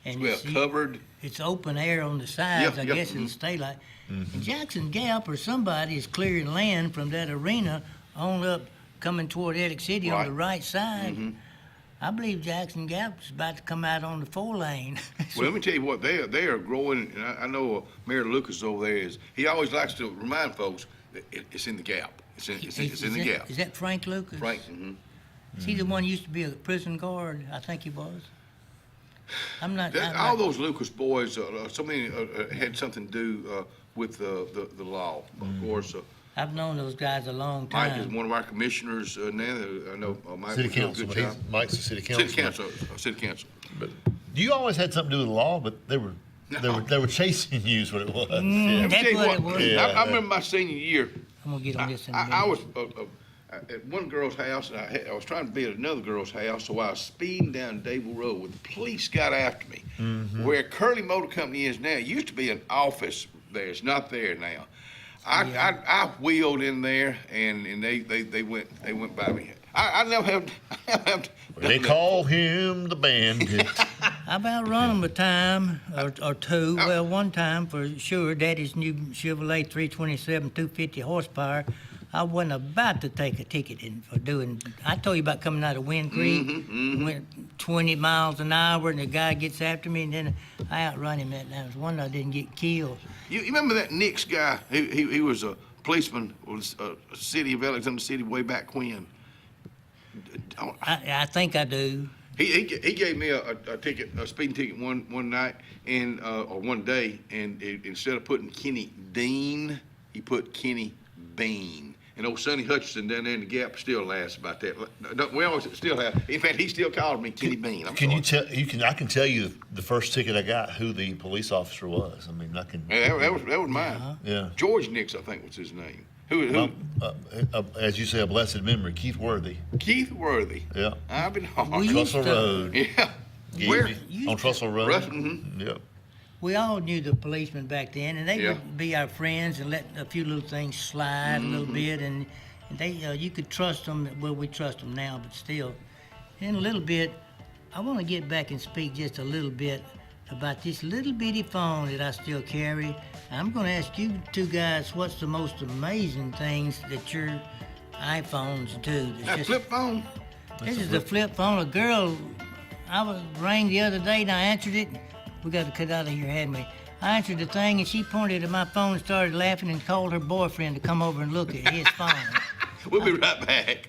And it's covered. It's open air on the sides, I guess, it'll stay like. And Jackson Gap or somebody is clearing land from that arena on up, coming toward Attic City on the right side. I believe Jackson Gap is about to come out on the 4-lane. Well, let me tell you what, they are growing. And I know Mayor Lucas over there he always likes to remind folks that it's in the Gap. It's in the Gap. Is that Frank Lucas? Frank. Is he the one who used to be a prison guard? I think he was. I'm not. All those Lucas boys, so many had something to do with the law. Of course, I've known those guys a long Mike time. is one of our commissioners now. I know Mike City will do a council. good job. Mike's the city council. City council. But you always had something to do with the law, but they were chasing you is what it was. Let me That's tell you what it was. Yeah. I remember my senior year. I'm gonna get on this in a minute. I was at one girl's house, and I was trying to be at another girl's house, so I was speeding down Dable Road when the police got after me. Mm-hmm. Where Curly Motor Company is now, it used to be an office there. It's not there now. I wheeled in there, and they went by me. I never have. They call him the bandit. I've outrun them a time or two. Well, one time for sure. Daddy's new Chevrolet 327, 250 horsepower. I wasn't about to take a ticket for doing. I told you about coming out of Wind Creek. Went 20 miles an hour, and the guy gets after me, and then I outrun him. That was one I didn't get killed. You remember that Nix guy? He was a policeman with the city of Alexander City way back when. I think I do. He gave me a ticket, a speeding ticket one night or one day, and instead of putting Kenny Dean, he put Kenny Bean. And old Sonny Hutchinson down there in the Gap still laughs about that. We always still have. In fact, he still called me Kenny Bean. I can tell you the first ticket I got who the police officer was. I mean, I can. Yeah, that was mine. Yeah. George Nix, I think was his name. As you say, a blessed memory, Keith Worthy. Keith Worthy. Yeah. I've been on Trussell Road. Yeah. Where? On Trussell Road. Mm-hmm. Yep. We all knew the policemen back then, and they Yeah. would be our friends and let a few little things slide a little bit, and they you could trust them. Well, we trust them now, but still. In a little bit, I want to get back and speak just a little bit about this little bitty phone that I still carry. I'm going to ask you two guys, what's the most amazing things that your iPhones do? That flip phone? This is the flip phone. A girl, rang the other day, and I answered it. We got to cut out of here, hadn't we? I answered the thing, and she pointed at my phone and started laughing and called her boyfriend to come over and look at his phone. We'll be right back.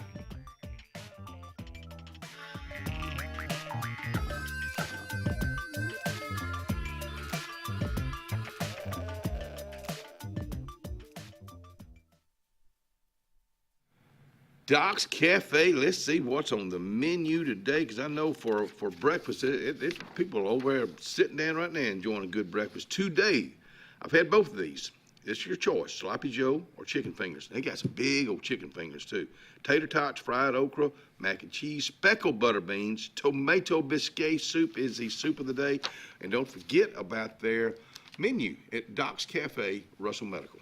Doc's Cafe, let's see what's on the menu today, because I know for breakfast, it's people over there sitting down right now enjoying a good breakfast. Today, I've had both of these. It's your choice, Sloppy Joe or chicken fingers. They got some big old chicken fingers, too. Tater tots, fried okra, mac and cheese, speckled butter beans, tomato biscuit soup is the soup of the day. And don't forget about their menu at Doc's Cafe, Russell Medical.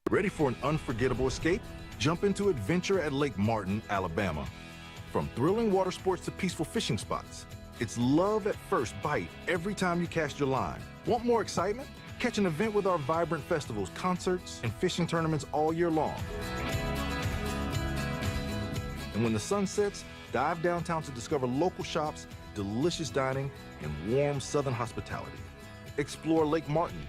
Ready for an unforgettable escape? Jump into adventure at Lake Martin, Alabama. From thrilling water sports to peaceful fishing spots, it's love at first bite every time you cast your line. Want more excitement? Catch an event with our vibrant festivals, concerts, and fishing tournaments all year long. And when the sun sets, dive downtown to discover local shops, delicious dining, and warm southern hospitality. Explore Lake Martin,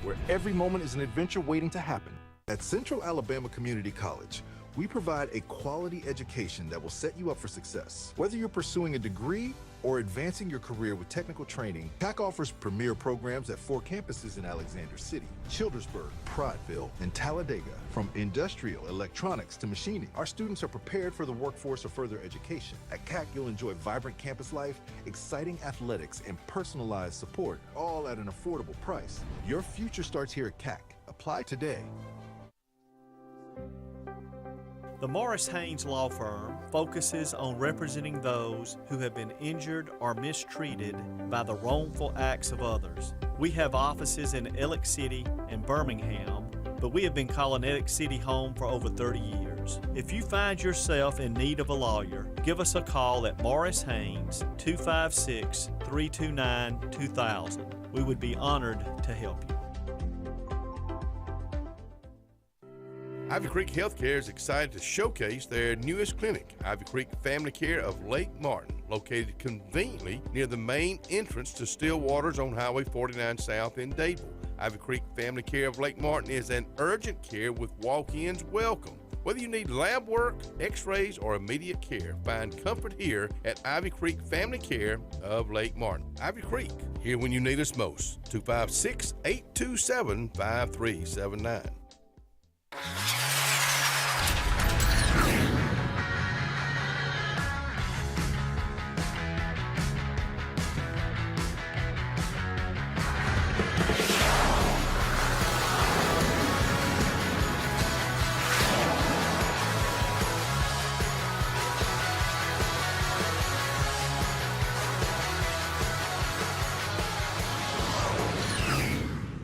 where every moment is an adventure waiting to happen. At Central Alabama Community College, we provide a quality education that will set you up for success. Whether you're pursuing a degree or advancing your career with technical training, CAC offers premier programs at 4 campuses in Alexander City, Childersburg, Prattville, and Talladega. From industrial, electronics to machining, our students are prepared for the workforce or further education. At CAC, you'll enjoy vibrant campus life, exciting athletics, and personalized support, all at an affordable price. Your future starts here at CAC. Apply today. The Morris Haynes Law Firm focuses on representing those who have been injured or mistreated by the wrongful acts of others. We have offices in Ellick City and Birmingham, but we have been calling Ellick City home for over 30 years. If you find yourself in need of a lawyer, give us a call at Morris Haynes, 256-329-2000. We would be honored to help you. Ivy Creek Healthcare is excited to showcase their newest clinic, Ivy Creek Family Care of Lake Martin, located conveniently near the main entrance to Stillwater's on Highway 49 South in Dadeville. Ivy Creek Family Care of Lake Martin is an urgent care with walk-ins welcome. Whether you need lab work, x-rays, or immediate care, find comfort here at Ivy Creek Family Care of Lake Martin. Ivy Creek, here when you need us most. 256-827-5379.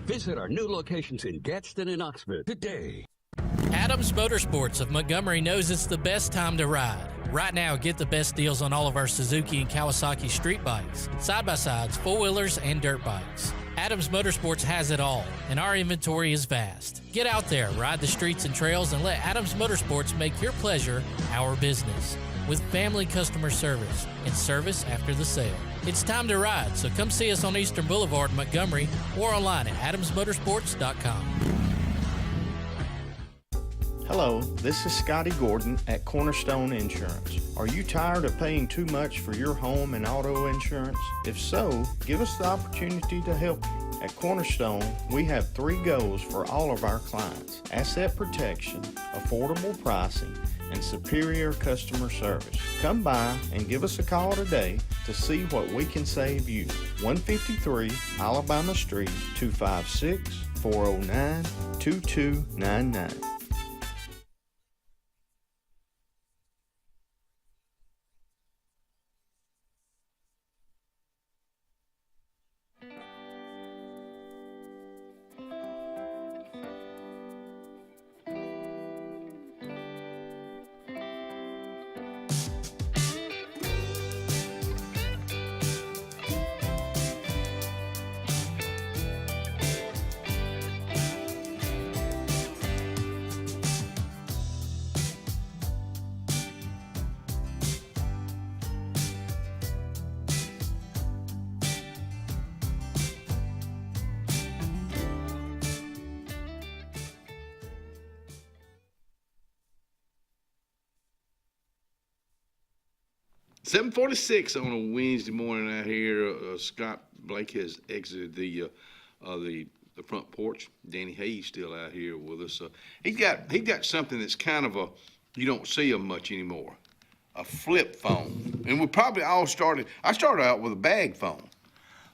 Visit our new locations in Gadsden and Oxford today. Adams Motorsports of Montgomery knows it's the best time to ride. Right now, get the best deals on all of our Suzuki and Kawasaki street bikes, side-by-sides, four-wheelers, and dirt bikes. Adams Motorsports has it all, and our inventory is vast. Get out there, ride the streets and trails, and let Adams Motorsports make your pleasure our business. With family customer service and service after the sale. It's time to ride, so come see us on Eastern Boulevard in Montgomery or online at adamsmotorsports.com. Hello, this is Scotty Gordon at Cornerstone Insurance. Are you tired of paying too much for your home and auto insurance? If so, give us the opportunity to help you. At Cornerstone, we have 3 goals for all of our clients: asset protection, affordable pricing, and superior customer service. Come by and give us a call today to see what we can save you. 153 Alabama Street, 256-409-2299. $7:46 on a Wednesday morning out here. Scott Blake has exited the front porch. Danny Hayes still out here with us. He got something that's kind of you don't see him much anymore. A flip phone, and we probably all started. I started out with a bag phone.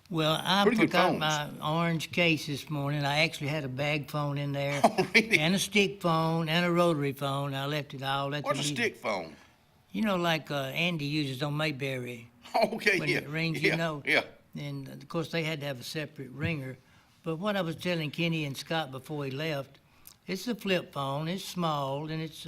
Well, I Pretty good forgot phones. my orange case this morning. I actually had a bag phone in there, and a stick phone, and a rotary phone. I left it all at What's the a meeting. stick phone? You know, like Andy uses on Mayberry. Okay, when yeah, it rings, yeah, you know. yeah. And of course, they had to have a separate ringer. But what I was telling Kenny and Scott before he left, it's a flip phone. It's small, and it's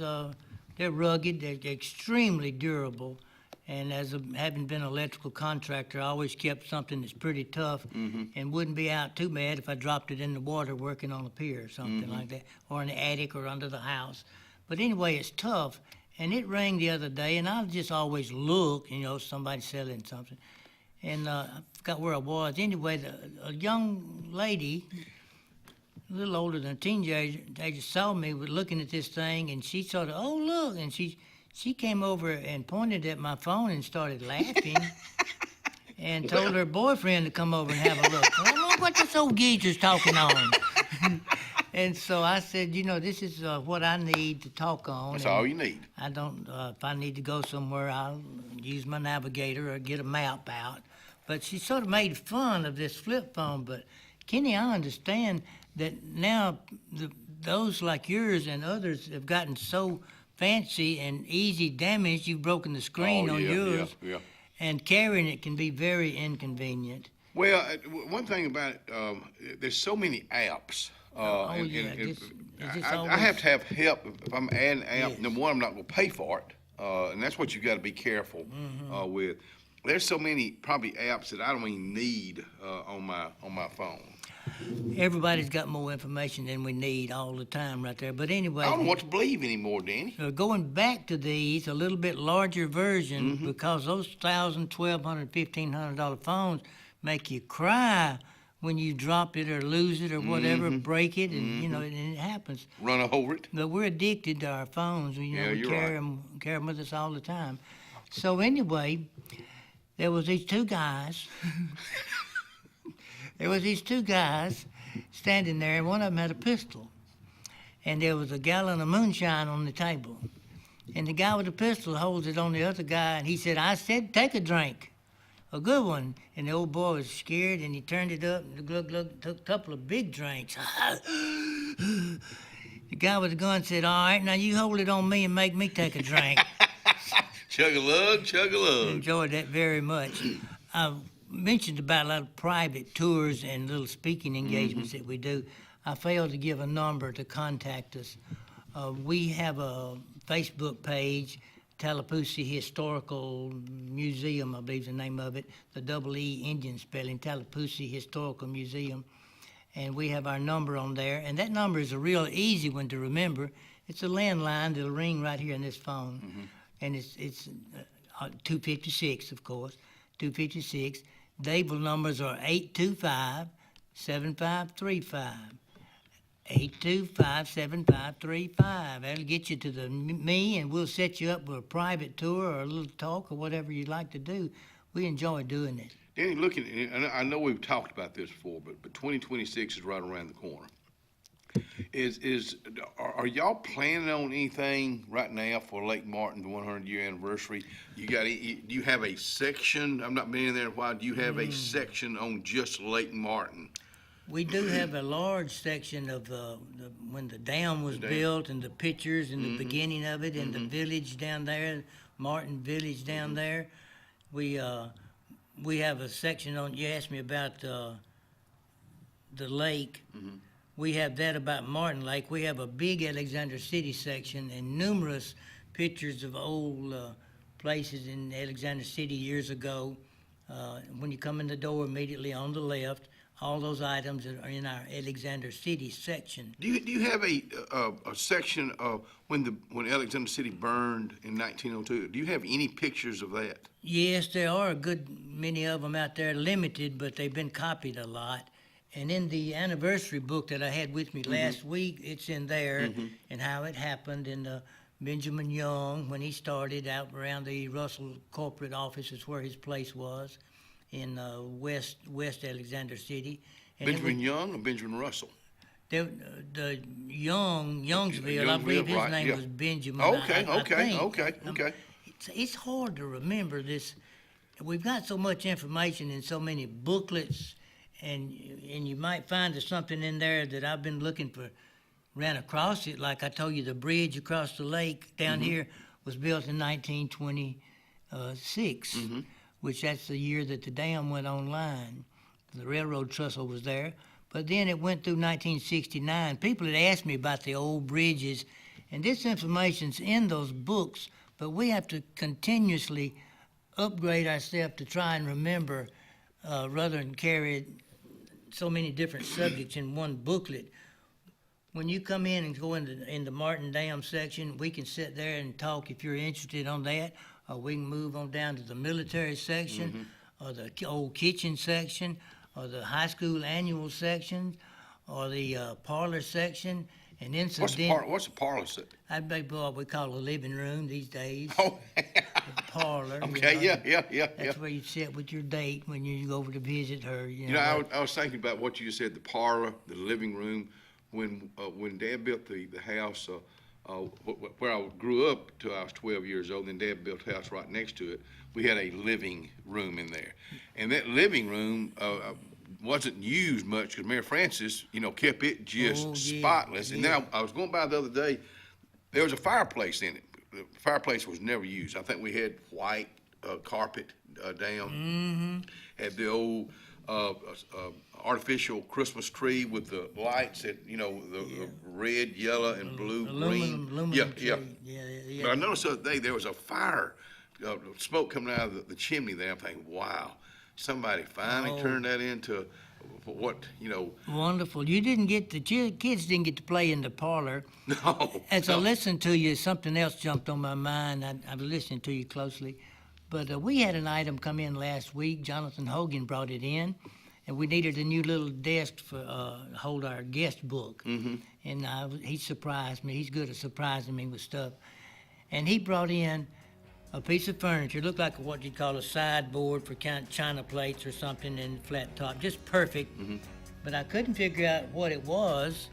they're rugged. They're extremely durable. And having been an electrical contractor, I always kept something that's pretty tough and wouldn't be out too bad if I dropped it in the water working on a pier or something like that, or in the attic or under the house. But anyway, it's tough. And it rang the other day, and I just always look, you know, somebody selling something. And I forgot where I was. Anyway, a young lady, a little older than a teenager, they just saw me looking at this thing, and she sort of, oh, look. And she came over and pointed at my phone and started laughing and told her boyfriend to come over and have a look. Oh, look what this old geezer's talking on. And so I said, you know, this is what I need to talk on. That's and all you need. I don't, if I need to go somewhere, I'll use my navigator or get a map out. But she sort of made fun of this flip phone. But Kenny, I understand that now those like yours and others have gotten so fancy and easy damage. You've broken the screen on yours. Yeah. And carrying it can be very inconvenient. Well, one thing about it, there's so many apps. Yeah. I always- have to have help if I'm adding an app. Number one, I'm not going to pay for it, and that's what you got to be careful with. There's so many probably apps that I don't even need on my phone. Everybody's got more information than we need all the time right there. But anyway. I don't know what to believe anymore, Danny. Going back to these, a little bit larger version, because those $1,000, $1,200, $1,500 phones make you cry when you drop it or lose it or whatever, break it, and you know, and it happens. Run over it. But we're addicted to our phones. You know, Yeah, we you're carry them with us all the time. So anyway, there was these two guys. Standing there, and one of them had a pistol. And there was a gallon of moonshine on the table. And the guy with the pistol holds it on the other guy, and he said, I said, take a drink. A good one. And the old boy was scared, and he turned it up, and took a couple of big drinks. The guy with the gun said, all right, now you hold it on me and make me take a drink. Chug-a-lug, chug-a-lug. Enjoyed that very much. mentioned about a lot of private tours and little speaking engagements Mm-hmm. that we do. I failed to give a number to contact us. We have a Facebook page, Tallapoosa Historical Museum, I believe is the name of it, the double E Indian spelling, Tallapoosa Historical Museum. And we have our number on there. And that number is a real easy one to remember. It's a landline that'll ring right here in this phone. Mm-hmm. And it's 256, of course, 256. Dable numbers are 825-7535. 825-7535. That'll get you to me, and we'll set you up with a private tour or a little talk or whatever you'd like to do. We enjoy doing it. Danny, looking, and I know we've talked about this before, but 2026 is right around the corner. Are y'all planning on anything right now for Lake Martin, the 100-year anniversary? Do you have a section? I've not been in there in a while. Do you have a section on just Lake Martin? We do have a large section of when the dam was built and the pictures and the beginning of it and the village down there, Martin Village down there. We have a section on. You asked me about the lake. We have that about Martin Lake. We have a big Alexander City section and numerous pictures of old places in Alexander City years ago. When you come in the door immediately on the left, all those items are in our Alexander City section. Do you have a section of when Alexander City burned in 1902? Do you have any pictures of that? Yes, there are a good many of them out there, limited, but they've been copied a lot. And in the anniversary book that I had with me last week, it's in there, and how it happened. And Benjamin Young, when he started out around the Russell corporate office, is where his place was, in West Alexander City. And Benjamin Young or Benjamin Russell? The Youngsville, I believe his name was Benjamin. Okay. It's hard to remember this. We've got so much information in so many booklets, and you might find there's something in there that I've been looking for, ran across it. Like I told you, the bridge across the lake down here was built in 1926, which that's the year that the dam went online. The railroad trestle was there. But then it went through 1969. People had asked me about the old bridges, and this information's in those books, but we have to continuously upgrade ourselves to try and remember rather than carry so many different subjects in one booklet. When you come in and go in the Martin Dam section, we can sit there and talk if you're interested on that, or we can move on down to the military section, or the old kitchen section, or the high school annual section, or the parlor section. And incidentally, what's a parlor section? I'd be what we call a living room these days. Oh, the parlor. Okay, yeah. That's where you sit with your date when you go over to visit her. I was thinking about what you just said, the parlor, the living room. When Dad built the house where I grew up till I was 12 years old, and then Dad built a house right next to it, we had a living room in there. And that living room wasn't used much because Mayor Francis, kept it just spotless. And then I was going by the other day, there was a fireplace in it. The fireplace was never used. I think we had white carpet down. Had the old artificial Christmas tree with the lights that, the red, yellow, and blue, green. Aluminum Yeah. tree. But I noticed the other day there was a fire, smoke coming out of the chimney there. I'm thinking, wow, somebody finally turned that into what. Wonderful. You didn't get kids didn't get to play in the parlor. No. As I listened to you, something else jumped on my mind. I was listening to you closely. But we had an item come in last week. Jonathan Hogan brought it in, and we needed a new little desk for hold our guest book. And he surprised me. He's good at surprising me with stuff. And he brought in a piece of furniture. It looked like what you'd call a sideboard for kind of china plates or something, and flat top, just perfect. But I couldn't figure out what it was,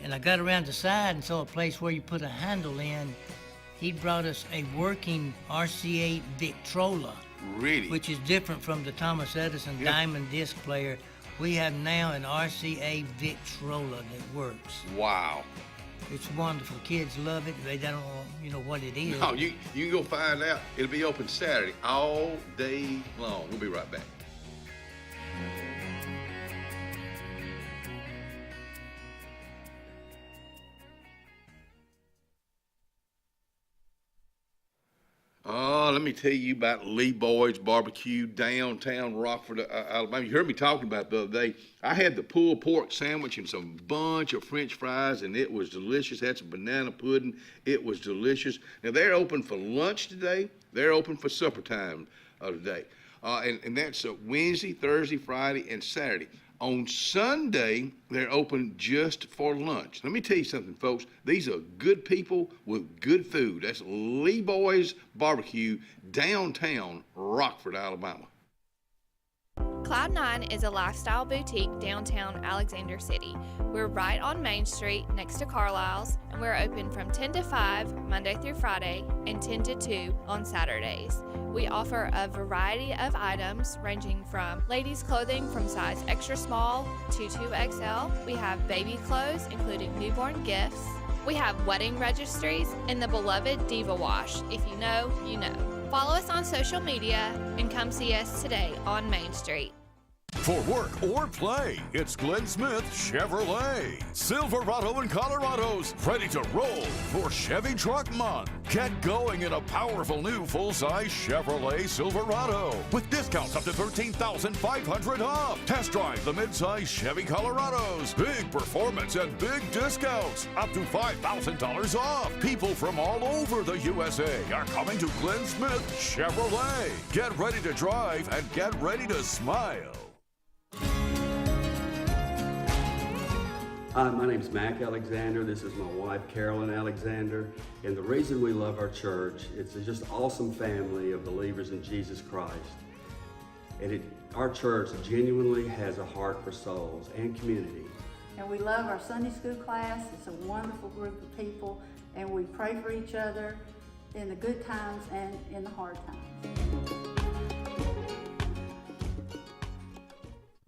and I got around the side and saw a place where you put a handle in. He brought us a working RCA Victrola. Really? Which is different from the Thomas Edison Diamond disc player. We have now an RCA Victrola that works. Wow. It's wonderful. Kids love it. They don't know what it is. No, you can go find out. It'll be open Saturday all day long. We'll be right back. let me tell you about Lee Boyd's Barbecue, downtown Rockford, Alabama. You heard me talking about it the other day. I had the pulled pork sandwich and some bunch of French fries, and it was delicious. Had some banana pudding. It was delicious. Now, they're open for lunch today. They're open for supper time today. And that's Wednesday, Thursday, Friday, and Saturday. On Sunday, they're open just for lunch. Let me tell you something, folks. These are good people with good food. That's Lee Boys Barbecue, downtown Rockford, Alabama. Cloud9 is a lifestyle boutique downtown Alexander City. We're right on Main Street next to Carlisle's, and we're open from 10 to 5 Monday through Friday and 10 to 2 on Saturdays. We offer a variety of items ranging from ladies' clothing from size extra small to 2XL. We have baby clothes, including newborn gifts. We have wedding registries and the beloved Diva Wash. If you know, you know. Follow us on social media and come see us today on Main Street. For work or play, it's Glenn Smith Chevrolet. Silverado and Colorado's ready to roll for Chevy Truck Month. Get going in a powerful new full-size Chevrolet Silverado with discounts up to $13,500 off. Test drive the mid-size Chevy Colorados. Big performance and big discounts up to $5,000 off. People from all over the USA are coming to Glenn Smith Chevrolet. Get ready to drive and get ready to smile. Hi, my name's Mac Alexander. This is my wife, Carolyn Alexander. And the reason we love our church, it's just an awesome family of believers in Jesus Christ. And our church genuinely has a heart for souls and community. And we love our Sunday school class. It's a wonderful group of people. And we pray for each other in the good times and in the hard times.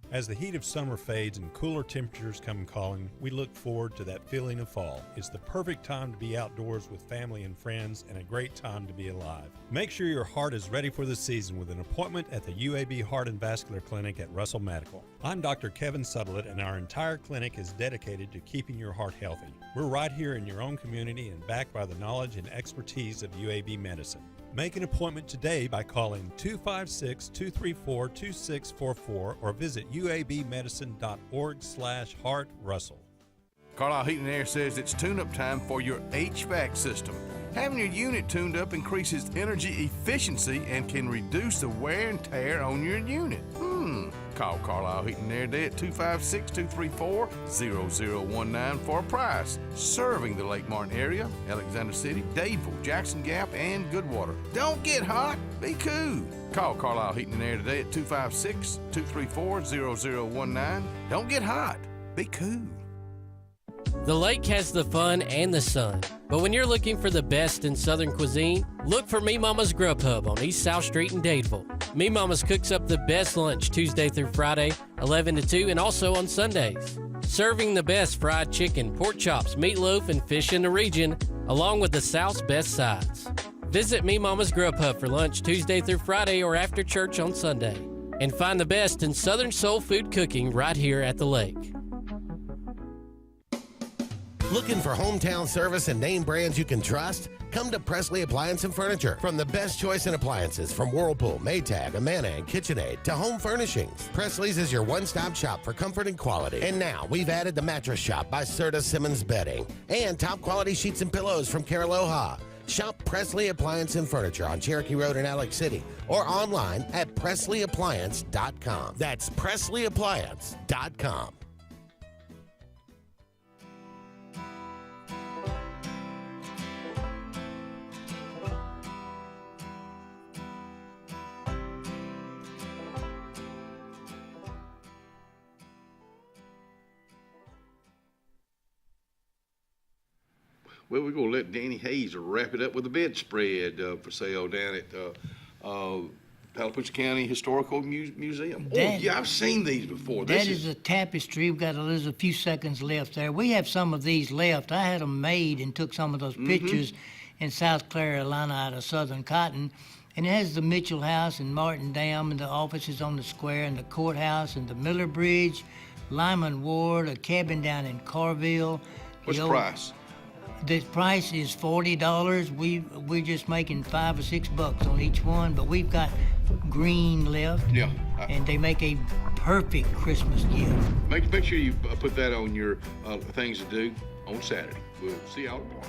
As the heat of summer fades and cooler temperatures come calling, we look forward to that feeling of fall. It's the perfect time to be outdoors with family and friends and a great time to be alive. Make sure your heart is ready for the season with an appointment at the UAB Heart and Vascular Clinic at Russell Medical. I'm Dr. Kevin Sutherland, and our entire clinic is dedicated to keeping your heart healthy. We're right here in your own community and backed by the knowledge and expertise of UAB Medicine. Make an appointment today by calling 256-234-2644 or visit uabmedicine.org/heartrussell. Carlisle Heating and Air says it's tune-up time for your HVAC system. Having your unit tuned up increases energy efficiency and can reduce the wear and tear on your unit. Call Carlisle Heating and Air today at 256-234-0019 for a price. Serving the Lake Martin area, Alexander City, Dadeville, Jackson Gap, and Goodwater. Don't get hot, be cool. Call Carlisle Heating and Air today at 256-234-0019. Don't get hot, be cool. The lake has the fun and the sun, but when you're looking for the best in Southern cuisine, look for Me Mama's Grub Hub on East South Street in Dadeville. Me Mama's cooks up the best lunch Tuesday through Friday, 11 to 2, and also on Sundays. Serving the best fried chicken, pork chops, meatloaf, and fish in the region, along with the South's best sides. Visit Me Mama's Grub Hub for lunch Tuesday through Friday or after church on Sunday. And find the best in Southern soul food cooking right here at the lake. Looking for hometown service and name brands you can trust? Come to Presley Appliance and Furniture. From the best choice in appliances from Whirlpool, Maytag, Amana, and KitchenAid to home furnishings, Presley's is your one-stop shop for comfort and quality. And now we've added the Mattress Shop by Serta Simmons Bedding and top quality sheets and pillows from Caraloha. Shop Presley Appliance and Furniture on Cherokee Road in Alex City or online at PresleyAppliance.com. That's PresleyAppliance.com. Well, we're going to let Danny Hayes wrap it up with a bedspread for sale down at Tallapoosa County Historical Museum. Yeah, I've seen these before. That is a tapestry. We've got there's a few seconds left there. We have some of these left. I had them made and took some of those pictures in South Carolina out of Southern Cotton. And it has the Mitchell House and Martin Dam and the offices on the square and the courthouse and the Miller Bridge, Lyman Ward, a cabin down in Carville. What's the price? The price is $40. We're just making $5 or $6 on each one, but we've got green left. Yeah. And they make a perfect Christmas gift. Make sure you put that on your things to do on Saturday. We'll see y'all tomorrow.